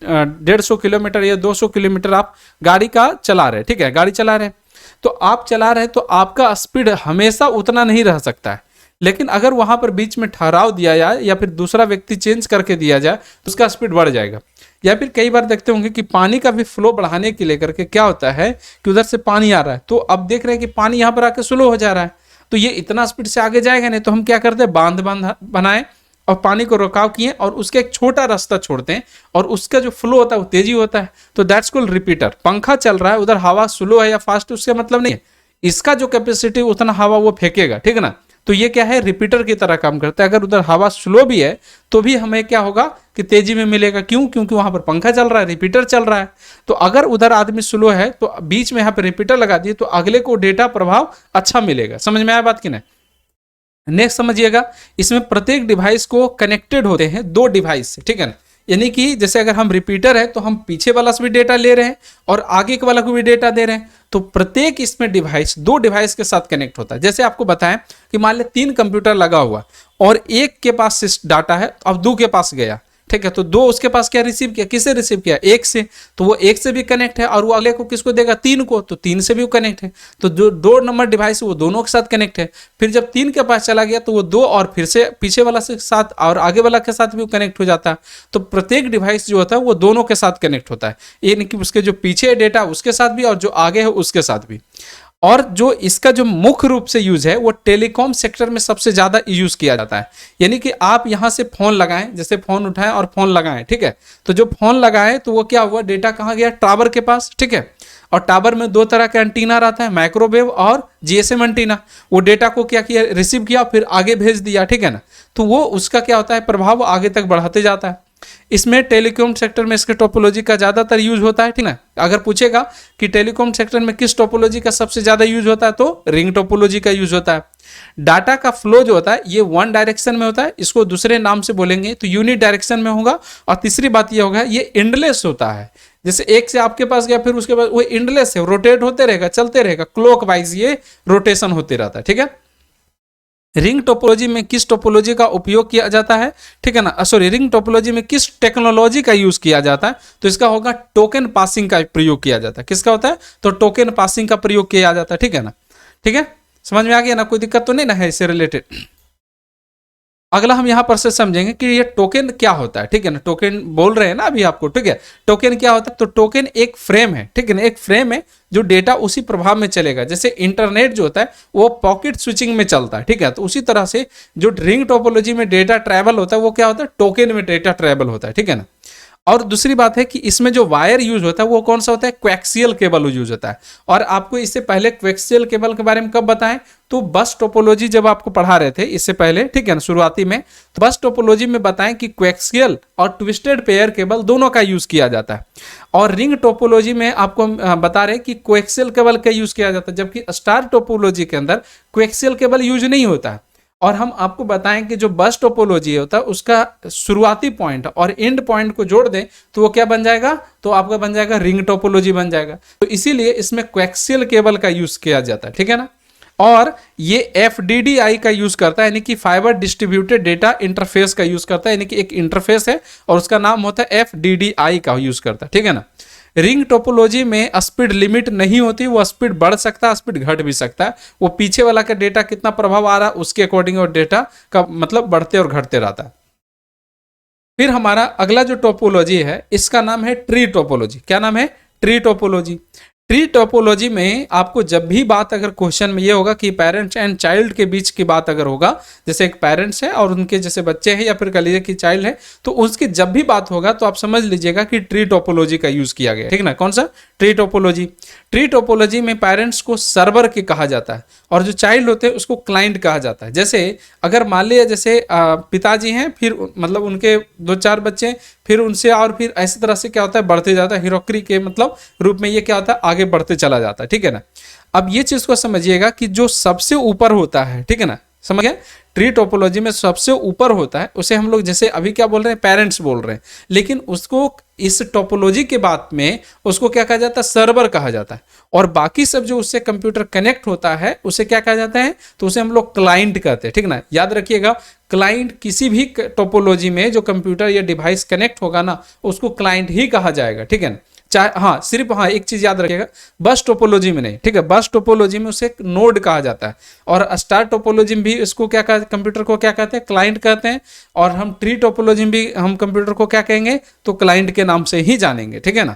150 किलोमीटर या 200 किलोमीटर आप गाड़ी का चला रहे, ठीक है, गाड़ी चला रहे, तो आप चला रहे तो आपका स्पीड हमेशा उतना नहीं रह सकता है, लेकिन अगर वहां पर बीच में ठहराव दिया जाए या फिर दूसरा व्यक्ति चेंज करके दिया जाए तो उसका स्पीड बढ़ जाएगा। या फिर कई बार देखते होंगे कि पानी का भी फ्लो बढ़ाने के लेकर के क्या होता है कि उधर से पानी आ रहा है, तो अब देख रहे हैं कि पानी यहाँ पर आके स्लो हो जा रहा है, तो ये इतना स्पीड से आगे जाएगा नहीं, तो हम क्या करते हैं, बांध बनाए और पानी को रोकाव किए और उसका एक छोटा रास्ता छोड़ते हैं और उसका जो फ्लो होता है वो तेजी होता है, तो दैट्स कॉल्ड रिपीटर। पंखा चल रहा है, उधर हवा स्लो है या फास्ट, उसका मतलब नहीं है, इसका जो कैपेसिटी उतना हवा वो फेंकेगा, ठीक है ना। तो ये क्या है, रिपीटर की तरह काम करता है। अगर उधर हवा स्लो भी है तो भी हमें क्या होगा कि तेजी में मिलेगा, क्यों, क्योंकि वहां पर पंखा चल रहा है, रिपीटर चल रहा है। तो अगर उधर आदमी स्लो है तो बीच में यहाँ पे रिपीटर लगा दिए तो अगले को डेटा प्रभाव अच्छा मिलेगा। समझ में आया बात की नहीं। नेक्स्ट समझिएगा, इसमें प्रत्येक डिवाइस को कनेक्टेड होते हैं दो डिवाइस से, ठीक है ना। यानी कि जैसे अगर हम रिपीटर है तो हम पीछे वाला से भी डेटा ले रहे हैं और आगे के वाला को भी डेटा दे रहे हैं, तो प्रत्येक इसमें डिवाइस दो डिवाइस के साथ कनेक्ट होता है। जैसे आपको बताएं कि मान ले 3 कंप्यूटर लगा हुआ और एक के पास डाटा है, अब 2 के पास गया, ठीक है, तो 2 उसके पास क्या रिसीव किया, किसे रिसीव किया, 1 से, तो वो 1 से भी कनेक्ट है और वो अगले को किसको देगा, 3 को, तो 3 से भी वो कनेक्ट है। तो जो 2 नंबर डिवाइस वो दोनों के साथ कनेक्ट है। फिर जब 3 के पास चला गया तो वो 2 और फिर से पीछे वाला से साथ और आगे वाला के साथ भी वो कनेक्ट हो जाता है। तो प्रत्येक डिवाइस जो होता है वो दोनों के साथ कनेक्ट होता है, ये नहीं कि उसके जो पीछे डेटा उसके साथ भी और जो आगे है उसके साथ भी। और जो इसका जो मुख्य रूप से यूज है वो टेलीकॉम सेक्टर में सबसे ज्यादा यूज किया जाता है। यानी कि आप यहां से फोन लगाएं, जैसे फोन उठाएं और फोन लगाएं, ठीक है, तो जो फोन लगाएं तो वो क्या हुआ, डेटा कहां गया, टावर के पास, ठीक है। और टावर में 2 तरह का एंटीना रहता है, माइक्रोवेव और जीएसएम एंटीना। वो डेटा को क्या किया, रिसीव किया फिर आगे भेज दिया, ठीक है ना। तो वो उसका क्या होता है, प्रभाव आगे तक बढ़ाते जाता है। इसमें टेलीकॉम सेक्टर में इसके टोपोलॉजी का ज्यादातर यूज होता है, ठीक है। अगर पूछेगा कि टेलीकॉम सेक्टर में किस टोपोलॉजी का सबसे ज्यादा यूज होता है तो रिंग टोपोलॉजी का यूज होता है। डाटा का फ्लो जो होता है ये 1 डायरेक्शन में होता है, इसको दूसरे नाम से बोलेंगे तो यूनिट डायरेक्शन में होगा। और तीसरी बात ये होगा, ये एंडलेस होता है, जैसे एक से आपके पास गया फिर उसके बाद वो एंडलेस है, रोटेट होते रहेगा, चलते रहेगा, क्लॉकवाइज ये रोटेशन होते रहता है, ठीक है। रिंग टोपोलॉजी में किस टोपोलॉजी का उपयोग किया जाता है, ठीक है ना, सॉरी, रिंग टोपोलॉजी में किस टेक्नोलॉजी का यूज किया जाता है, तो इसका होगा टोकन पासिंग का प्रयोग किया जाता है। किसका होता है, तो टोकन पासिंग का प्रयोग किया जाता है, ठीक है ना। ठीक है, समझ में आ गया ना, कोई दिक्कत तो नहीं ना है इससे रिलेटेड। अगला हम यहां पर से समझेंगे कि ये टोकन क्या होता है, ठीक है ना। टोकन बोल रहे हैं ना अभी आपको, ठीक है। टोकन क्या होता है, तो टोकन एक फ्रेम है, ठीक है ना, एक फ्रेम है जो डेटा उसी प्रभाव में चलेगा। जैसे इंटरनेट जो होता है वो पॉकेट स्विचिंग में चलता है, ठीक है, तो उसी तरह से जो रिंग टोपोलॉजी में डेटा ट्रैवल होता है वो क्या होता है, टोकन में डेटा ट्रैवल होता है, ठीक है ना। और दूसरी बात है कि इसमें जो वायर यूज होता है वो कौन सा होता है, कोएक्सियल केबल यूज होता है। और आपको इससे पहले कोएक्सियल केबल के बारे में कब बताएं, तो बस टोपोलॉजी जब आपको पढ़ा रहे थे इससे पहले, ठीक है ना, शुरुआती में, तो बस टोपोलॉजी में बताएं कि कोएक्सियल और ट्विस्टेड पेयर केबल दोनों का यूज किया जाता है। और रिंग टोपोलॉजी में आपको बता रहे कि कोएक्सियल केबल का यूज किया जाता है, जबकि स्टार टोपोलॉजी के अंदर कोएक्सियल केबल यूज नहीं होता है। और हम आपको बताएं कि जो बस टोपोलॉजी होता है उसका शुरुआती पॉइंट और एंड पॉइंट को जोड़ दें तो वो क्या बन जाएगा, तो आपका बन जाएगा रिंग टोपोलॉजी बन जाएगा। तो इसीलिए इसमें कोएक्सियल केबल का यूज किया जाता है, ठीक है ना। और ये FDDI का यूज करता है, यानी कि फाइबर डिस्ट्रीब्यूटेड डेटा इंटरफेस का यूज करता है, यानी कि एक इंटरफेस है और उसका नाम होता है FDDI का यूज करता है, ठीक है ना। रिंग टोपोलॉजी में स्पीड लिमिट नहीं होती, वो स्पीड बढ़ सकता है, स्पीड घट भी सकता है। वो पीछे वाला का डेटा कितना प्रभाव आ रहा है उसके अकॉर्डिंग और डेटा का मतलब बढ़ते और घटते रहता है। फिर हमारा अगला जो टोपोलॉजी है इसका नाम है ट्री टोपोलॉजी। क्या नाम है, ट्री टोपोलॉजी। ट्री टोपोलॉजी में आपको जब भी बात अगर क्वेश्चन में ये होगा कि पेरेंट्स एंड चाइल्ड के बीच की बात अगर होगा, जैसे एक पेरेंट्स है और उनके जैसे बच्चे हैं या फिर कह लीजिए कि चाइल्ड है, तो उसकी जब भी बात होगा तो आप समझ लीजिएगा कि ट्री टोपोलॉजी का यूज किया गया, ठीक ना। कौन सा? Tree topology. ट्री टोपोलॉजी में पेरेंट्स को सर्वर के कहा जाता है और जो चाइल्ड होते हैं उसको क्लाइंट कहा जाता है। जैसे अगर मान लिया जैसे पिताजी हैं, फिर मतलब उनके 2-4 बच्चे, फिर उनसे और फिर ऐसी तरह से क्या होता है बढ़ते जाता है, हीरोक्री के मतलब रूप में ये क्या होता है आगे बढ़ते चला जाता है, ठीक है ना। अब ये चीज को समझिएगा कि जो सबसे ऊपर होता है, ठीक है ना, समझ गए। ट्री टोपोलॉजी में सबसे ऊपर होता है उसे हम लोग जैसे अभी क्या बोल रहे हैं, पेरेंट्स बोल रहे हैं, लेकिन उसको इस टोपोलॉजी के बाद में उसको क्या कहा जाता है, सर्वर कहा जाता है। और बाकी सब जो उससे कंप्यूटर कनेक्ट होता है उसे क्या कहा जाता है, तो उसे हम लोग क्लाइंट कहते हैं, ठीक ना। याद रखिएगा, क्लाइंट किसी भी टोपोलॉजी में जो कंप्यूटर या डिवाइस कनेक्ट होगा ना उसको क्लाइंट ही कहा जाएगा, ठीक है ना। चाहे हाँ सिर्फ हाँ एक चीज याद रखिएगा, बस टोपोलॉजी में नहीं, ठीक है। बस टोपोलॉजी में उसे नोड कहा जाता है और स्टार टोपोलॉजी में भी इसको क्या कहते हैं, कंप्यूटर को क्या कहते हैं, क्लाइंट कहते हैं। और हम ट्री टोपोलॉजी में भी हम कंप्यूटर को क्या कहेंगे, तो क्लाइंट के नाम से ही जानेंगे, ठीक है ना।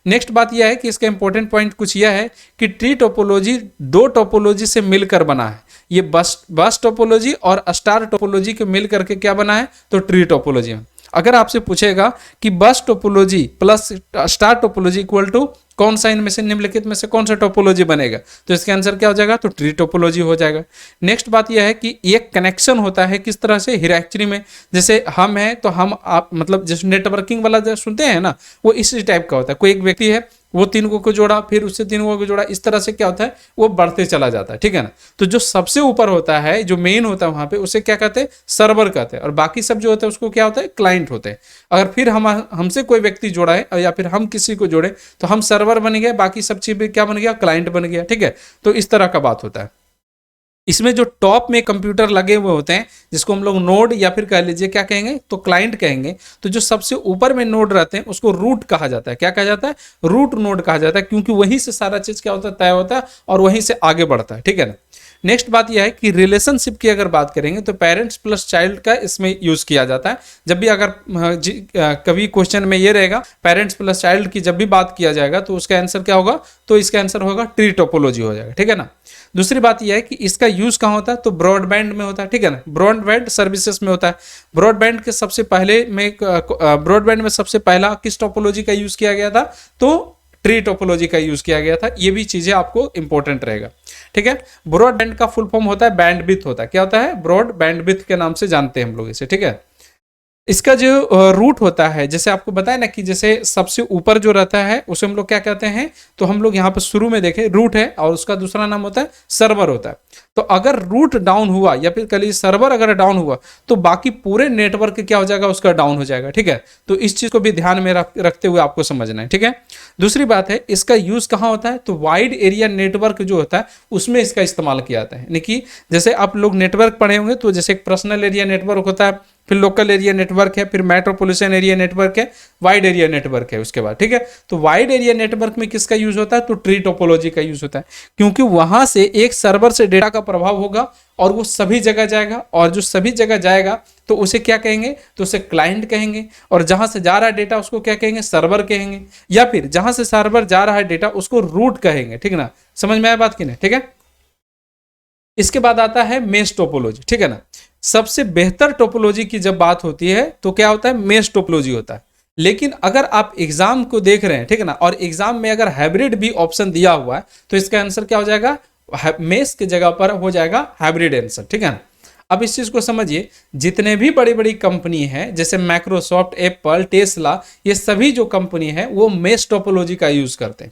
नेक्स्ट बात यह है कि इसका इंपॉर्टेंट पॉइंट कुछ यह है कि ट्री टोपोलॉजी 2 टोपोलॉजी से मिलकर बना है। ये बस टोपोलॉजी और स्टार टोपोलॉजी के मिल करके क्या बना है, तो ट्री टोपोलॉजी में। अगर आपसे पूछेगा कि bus topology plus star topology equal to कौन सा इनमें से निम्नलिखित में से कौन सा टोपोलॉजी बनेगा, तो इसका आंसर क्या हो जाएगा, तो ट्री टोपोलॉजी हो जाएगा। नेक्स्ट बात यह है कि एक कनेक्शन होता है किस तरह से, हियरार्की में। जैसे हम हैं तो हम आप मतलब जैसे नेटवर्किंग वाला जो सुनते हैं ना, वो इसी टाइप का होता है। कोई एक व्यक्ति है, वो 3 को जोड़ा, फिर उससे 3 को जोड़ा, इस तरह से क्या होता है वो बढ़ते चला जाता है, ठीक है ना। तो जो सबसे ऊपर होता है, जो मेन होता है वहां पे, उसे क्या कहते हैं, सर्वर कहते हैं। और बाकी सब जो होता है उसको क्या होता है, क्लाइंट होते हैं। अगर फिर हमसे कोई व्यक्ति जोड़ा है या फिर हम किसी को जोड़े तो हम सर्वर बन गए, बाकी सब चीज क्या बन गया, क्लाइंट बन गया, ठीक है। तो इस तरह का बात होता है। इसमें जो टॉप में कंप्यूटर लगे हुए होते हैं जिसको हम लोग नोड या फिर कह लीजिए क्या कहेंगे, तो क्लाइंट कहेंगे। तो जो सबसे ऊपर में नोड रहते हैं उसको रूट कहा जाता है। क्या कहा जाता है, रूट नोड कहा जाता है, क्योंकि वहीं से सारा चीज क्या होता है, तय होता है और वहीं से आगे बढ़ता है, ठीक है ना। नेक्स्ट बात यह है कि रिलेशनशिप की अगर बात करेंगे तो पेरेंट्स प्लस चाइल्ड का इसमें यूज किया जाता है। जब भी अगर कभी क्वेश्चन में ये रहेगा पेरेंट्स प्लस चाइल्ड की जब भी बात किया जाएगा तो उसका आंसर क्या होगा, तो इसका आंसर होगा ट्री टोपोलॉजी हो जाएगा, ठीक है ना। दूसरी बात यह है कि इसका यूज कहाँ होता है, तो ब्रॉडबैंड में होता है, ठीक है ना। ब्रॉडबैंड सर्विसेज में होता है। ब्रॉडबैंड के सबसे पहले में ब्रॉडबैंड में सबसे पहला किस टोपोलॉजी का यूज किया गया था, तो ट्री टोपोलॉजी का यूज किया गया था। ये भी चीजें आपको इंपॉर्टेंट रहेगा, ठीक है। ब्रॉडबैंड का फुल फॉर्म होता है बैंडविड्थ होता है। क्या होता है, ब्रॉड बैंडविड्थ के नाम से जानते हैं हम लोग इसे, ठीक है। इसका जो रूट होता है, जैसे आपको बताया ना कि जैसे सबसे ऊपर जो रहता है उसे हम लोग क्या कहते हैं, तो हम लोग यहाँ पर शुरू में देखें रूट है और उसका दूसरा नाम होता है सर्वर होता है। तो अगर रूट डाउन हुआ या फिर कल सर्वर अगर डाउन हुआ तो बाकी पूरे नेटवर्क क्या हो जाएगा, उसका डाउन हो जाएगा, ठीक है। तो इस चीज को भी ध्यान में रखते हुए आपको समझना है, ठीक है। दूसरी बात है इसका यूज कहाँ होता है, तो वाइड एरिया नेटवर्क जो होता है उसमें इसका इस्तेमाल किया जाता है। यानी कि जैसे आप लोग नेटवर्क पढ़े होंगे तो जैसे एक पर्सनल एरिया नेटवर्क होता है, फिर लोकल एरिया नेटवर्क है, फिर मेट्रोपॉलिटन एरिया नेटवर्क है, वाइड एरिया नेटवर्क है उसके बाद, ठीक है। तो वाइड एरिया नेटवर्क में किसका यूज होता है, तो ट्री टोपोलॉजी का यूज होता है, क्योंकि वहां से एक सर्वर से डेटा का प्रभाव होगा और वो सभी जगह जाएगा, और जो सभी जगह जाएगा तो उसे क्या कहेंगे, तो उसे क्लाइंट कहेंगे। और जहां से जा रहा है डेटा उसको क्या कहेंगे, सर्वर कहेंगे। या फिर जहां से सर्वर जा रहा है डेटा उसको रूट कहेंगे, ठीक है ना। समझ में आया बात की नहीं, ठीक है। इसके बाद आता है मेश टोपोलॉजी, ठीक है ना। सबसे बेहतर टोपोलॉजी की जब बात होती है तो क्या होता है, मेश टोपोलॉजी होता है। लेकिन अगर आप एग्जाम को देख रहे हैं, ठीक है ना, और एग्जाम में अगर हाइब्रिड भी ऑप्शन दिया हुआ है तो इसका आंसर क्या हो जाएगा, मेश की जगह पर हो जाएगा हाइब्रिड आंसर, ठीक है ना। अब इस चीज को समझिए, जितने भी बड़ी बड़ी कंपनी है जैसे माइक्रोसॉफ्ट, एप्पल, टेस्ला, ये सभी जो कंपनी है वो मेश टोपोलॉजी का यूज करते हैं।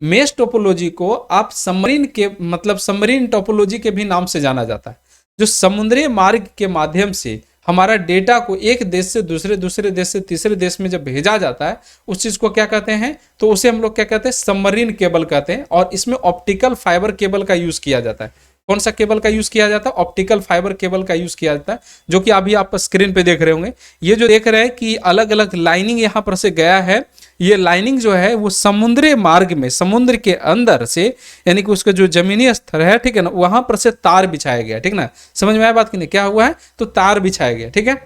मेश टोपोलॉजी को आप सबमरीन के मतलब सबमरीन टोपोलॉजी के भी नाम से जाना जाता है। जो समुद्री मार्ग के माध्यम से हमारा डेटा को एक देश से दूसरे देश से तीसरे देश में जब भेजा जाता है उस चीज को क्या कहते हैं, तो उसे हम लोग क्या कहते हैं, सबमरीन केबल कहते हैं। और इसमें ऑप्टिकल फाइबर केबल का यूज किया जाता है। कौन सा केबल का यूज किया जाता है, ऑप्टिकल फाइबर केबल का यूज किया जाता है, जो कि अभी आप स्क्रीन पे देख रहे होंगे। ये जो देख रहे हैं कि अलग अलग लाइनिंग यहाँ पर से गया है, ये लाइनिंग जो है वो समुद्री मार्ग में समुद्र के अंदर से, यानी कि उसका जो जमीनी स्तर है, ठीक है ना, वहां पर से तार बिछाया गया, ठीक ना। समझ में आया बात की नहीं, क्या हुआ है, तो तार बिछाया गया, ठीक है।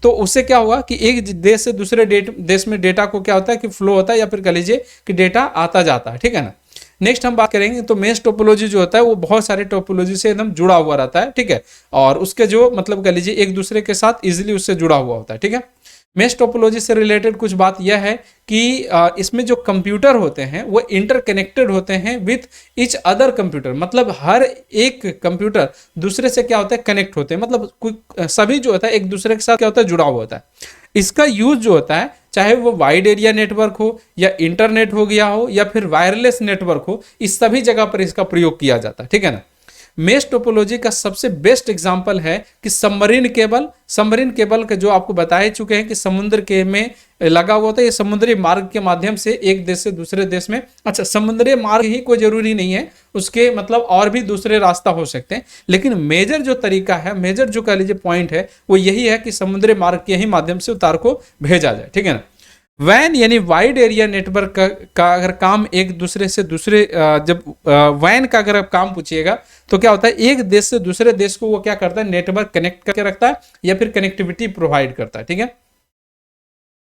तो उससे क्या हुआ कि एक देश से दूसरे देश में डेटा को क्या होता है कि फ्लो होता है, या फिर कह लीजिए कि डेटा आता जाता है, ठीक है ना। नेक्स्ट हम बात करेंगे तो मेश टोपोलॉजी जो होता है वो बहुत सारे टोपोलॉजी से एकदम जुड़ा हुआ रहता है, ठीक है, और उसके जो मतलब कह लीजिए एक दूसरे के साथ इजिली उससे जुड़ा हुआ होता है, ठीक है। मेश टोपोलॉजी से रिलेटेड कुछ बात यह है कि इसमें जो कंप्यूटर होते हैं वो इंटरकनेक्टेड होते हैं विथ ईच अदर कंप्यूटर, मतलब हर एक कंप्यूटर दूसरे से क्या होता है कनेक्ट होते हैं, मतलब सभी जो होता है एक दूसरे के साथ क्या होता है जुड़ा हुआ होता है। इसका यूज जो होता है चाहे वो वाइड एरिया नेटवर्क हो या इंटरनेट हो गया हो या फिर वायरलेस नेटवर्क हो, इस सभी जगह पर इसका प्रयोग किया जाता है, ठीक है ना। मेश टोपोलॉजी का सबसे बेस्ट एग्जांपल है कि सबमरीन केबल का जो आपको बताए चुके हैं कि समुद्र के में लगा हुआ होता है, ये समुद्री मार्ग के माध्यम से एक देश से दूसरे देश में, अच्छा समुद्री मार्ग ही कोई जरूरी नहीं है, उसके मतलब और भी दूसरे रास्ता हो सकते हैं, लेकिन मेजर जो तरीका है, मेजर जो कह लीजिए पॉइंट है वो यही है कि समुद्री मार्ग के ही माध्यम से उतार को भेजा जाए, ठीक है ना। वैन यानी वाइड एरिया नेटवर्क का अगर काम एक दूसरे से दूसरे जब वैन का अगर आप काम पूछिएगा तो क्या होता है एक देश से दूसरे देश को वो क्या करता है नेटवर्क कनेक्ट करके रखता है या फिर कनेक्टिविटी प्रोवाइड करता है, ठीक है।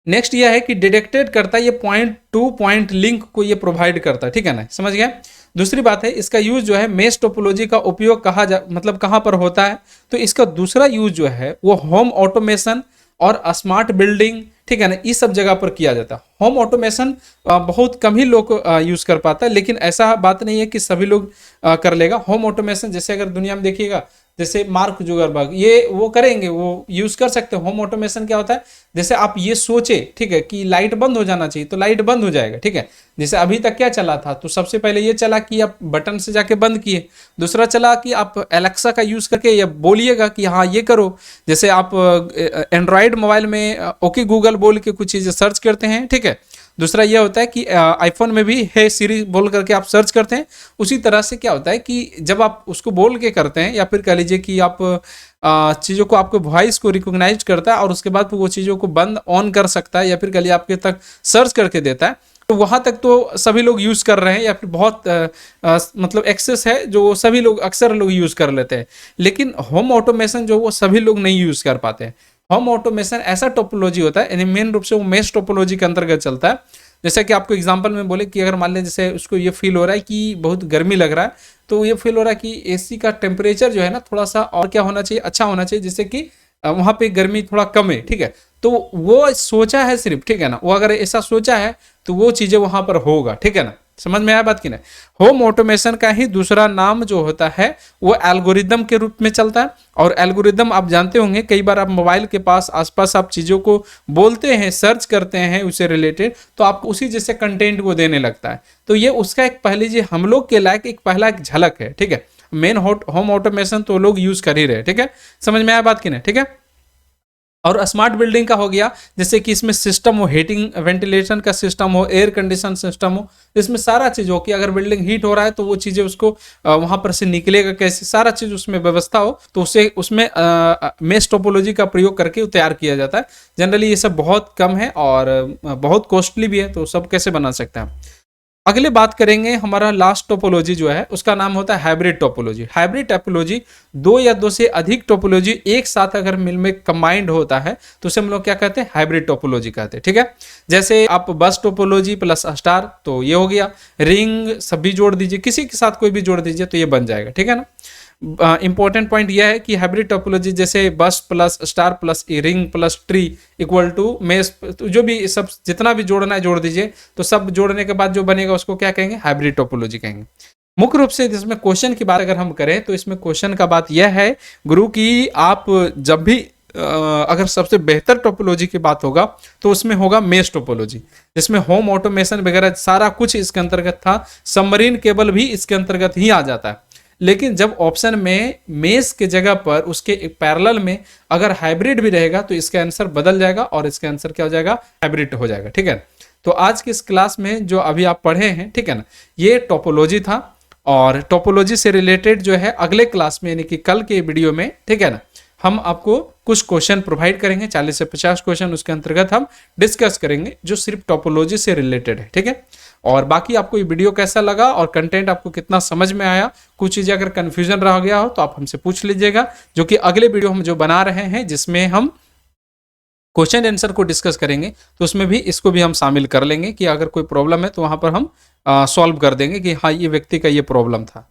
नेक्स्ट ये है कि डिटेक्टेड करता है, ये पॉइंट टू पॉइंट लिंक को ये प्रोवाइड करता है, ठीक है ना, समझ गया। दूसरी बात है इसका यूज जो है मेश टोपोलॉजी का उपयोग मतलब कहां पर होता है, तो इसका दूसरा यूज जो है वो होम ऑटोमेशन और स्मार्ट बिल्डिंग, ठीक है ना, इस सब जगह पर किया जाता है। होम ऑटोमेशन बहुत कम ही लोग यूज कर पाता है, लेकिन ऐसा बात नहीं है कि सभी लोग कर लेगा होम ऑटोमेशन। जैसे अगर दुनिया में देखिएगा जैसे मार्क जुगरबर्ग ये वो करेंगे, वो यूज कर सकते हैं। होम ऑटोमेशन क्या होता है, जैसे आप ये सोचे ठीक है कि लाइट बंद हो जाना चाहिए तो लाइट बंद हो जाएगा, ठीक है। जैसे अभी तक क्या चला था, तो सबसे पहले ये चला कि आप बटन से जाके बंद किए, दूसरा चला कि आप एलेक्सा का यूज करके या बोलिएगा कि हाँ ये करो। जैसे आप एंड्रॉयड मोबाइल में ओके गूगल बोल के कुछ चीजें सर्च करते हैं, ठीक है। दूसरा यह होता है कि आईफोन में भी है सीरी बोल करके आप सर्च करते हैं। उसी तरह से क्या होता है कि जब आप उसको बोल के करते हैं या फिर कह लीजिए कि आप चीज़ों को आपके वॉइस को रिकॉग्नाइज करता है और उसके बाद वो चीज़ों को बंद ऑन कर सकता है या फिर कह लीजिए आपके तक सर्च करके देता है, तो वहाँ तक तो सभी लोग यूज़ कर रहे हैं या फिर बहुत मतलब एक्सेस है जो सभी लोग अक्सर लोग यूज़ कर लेते हैं। लेकिन होम ऑटोमेशन जो वो सभी लोग नहीं यूज़ कर पाते हैं। होम ऑटोमेशन ऐसा टोपोलॉजी होता है, यानी मेन रूप से वो मेश टोपोलॉजी के अंतर्गत चलता है। जैसे कि आपको एग्जांपल में बोले कि अगर मान लें जैसे उसको ये फील हो रहा है कि बहुत गर्मी लग रहा है, तो ये फील हो रहा है कि एसी का टेम्परेचर जो है ना थोड़ा सा और क्या होना चाहिए, अच्छा होना चाहिए, जिससे कि वहाँ पे गर्मी थोड़ा कम है, ठीक है। तो वो सोचा है सिर्फ, ठीक है ना, वो अगर ऐसा सोचा है तो वो चीज़ें वहाँ पर होगा, ठीक है ना, समझ में आया बात की ना। होम ऑटोमेशन का ही दूसरा नाम जो होता है वो एल्गोरिदम के रूप में चलता है। और एल्गोरिदम आप जानते होंगे, कई बार आप मोबाइल के पास आसपास आप चीज़ों को बोलते हैं, सर्च करते हैं उससे रिलेटेड, तो आपको उसी जैसे कंटेंट को देने लगता है। तो ये उसका एक पहले जी हम लोग के लायक एक पहला एक झलक है, ठीक है। मेन होम ऑटोमेशन तो लोग यूज कर ही रहे, ठीक है, समझ में आया बात की ना, ठीक है। और स्मार्ट बिल्डिंग का हो गया, जैसे कि इसमें सिस्टम हो, हीटिंग वेंटिलेशन का सिस्टम हो, एयर कंडीशन सिस्टम हो, इसमें सारा चीज़ हो कि अगर बिल्डिंग हीट हो रहा है तो वो चीज़ें उसको वहाँ पर से निकलेगा कैसे, सारा चीज़ उसमें व्यवस्था हो, तो उसे उसमें मेश टोपोलॉजी का प्रयोग करके तैयार किया जाता है। जनरली ये सब बहुत कम है और बहुत कॉस्टली भी है, तो सब कैसे बना सकते हैं। अगले बात करेंगे हमारा लास्ट टोपोलॉजी जो है उसका नाम होता है हाइब्रिड टोपोलॉजी। हाइब्रिड टोपोलॉजी दो या दो से अधिक टोपोलॉजी एक साथ अगर मिल में कंबाइंड होता है तो उसे हम लोग क्या कहते हैं, हाइब्रिड टोपोलॉजी कहते हैं, ठीक है। जैसे आप बस टोपोलॉजी प्लस स्टार, तो ये हो गया, रिंग सभी जोड़ दीजिए, किसी के साथ कोई भी जोड़ दीजिए तो ये बन जाएगा, ठीक है ना। इंपॉर्टेंट पॉइंट यह है कि हाइब्रिड टोपोलॉजी जैसे bus plus star plus ring plus tree equal to mesh, जो भी सब जितना भी जोड़ना है जोड़ दीजिए, तो सब जोड़ने के बाद जो बनेगा उसको क्या कहेंगे, हाइब्रिड टोपोलॉजी कहेंगे। मुख्य रूप से इसमें क्वेश्चन की बात अगर हम करें तो इसमें क्वेश्चन का बात यह है गुरु की आप जब भी अगर सबसे बेहतर टोपोलॉजी की बात होगा तो उसमें होगा मेश टोपोलॉजी, जिसमें होम ऑटोमेशन वगैरह सारा कुछ इसके अंतर्गत था, सबमरीन केबल भी इसके अंतर्गत ही आ जाता है। लेकिन जब ऑप्शन में मेश के जगह पर उसके एक पैरेलल में अगर हाइब्रिड भी रहेगा तो इसका आंसर बदल जाएगा और इसका आंसर क्या हो जाएगा, हाइब्रिड हो जाएगा, ठीक है। तो आज की इस क्लास में जो अभी आप पढ़े हैं, ठीक है ना, ये टोपोलॉजी था। और टोपोलॉजी से रिलेटेड जो है अगले क्लास में यानी कि कल के वीडियो में, ठीक है ना, हम आपको कुछ क्वेश्चन प्रोवाइड करेंगे, 40 से 50 क्वेश्चन उसके अंतर्गत हम डिस्कस करेंगे जो सिर्फ टोपोलॉजी से रिलेटेड है, ठीक है। और बाकी आपको ये वीडियो कैसा लगा और कंटेंट आपको कितना समझ में आया, कुछ चीज़ें अगर कन्फ्यूजन रह गया हो तो आप हमसे पूछ लीजिएगा, जो कि अगले वीडियो हम जो बना रहे हैं जिसमें हम क्वेश्चन आंसर को डिस्कस करेंगे, तो उसमें भी इसको भी हम शामिल कर लेंगे कि अगर कोई प्रॉब्लम है तो वहां पर हम सॉल्व कर देंगे कि हाँ ये व्यक्ति का ये प्रॉब्लम था।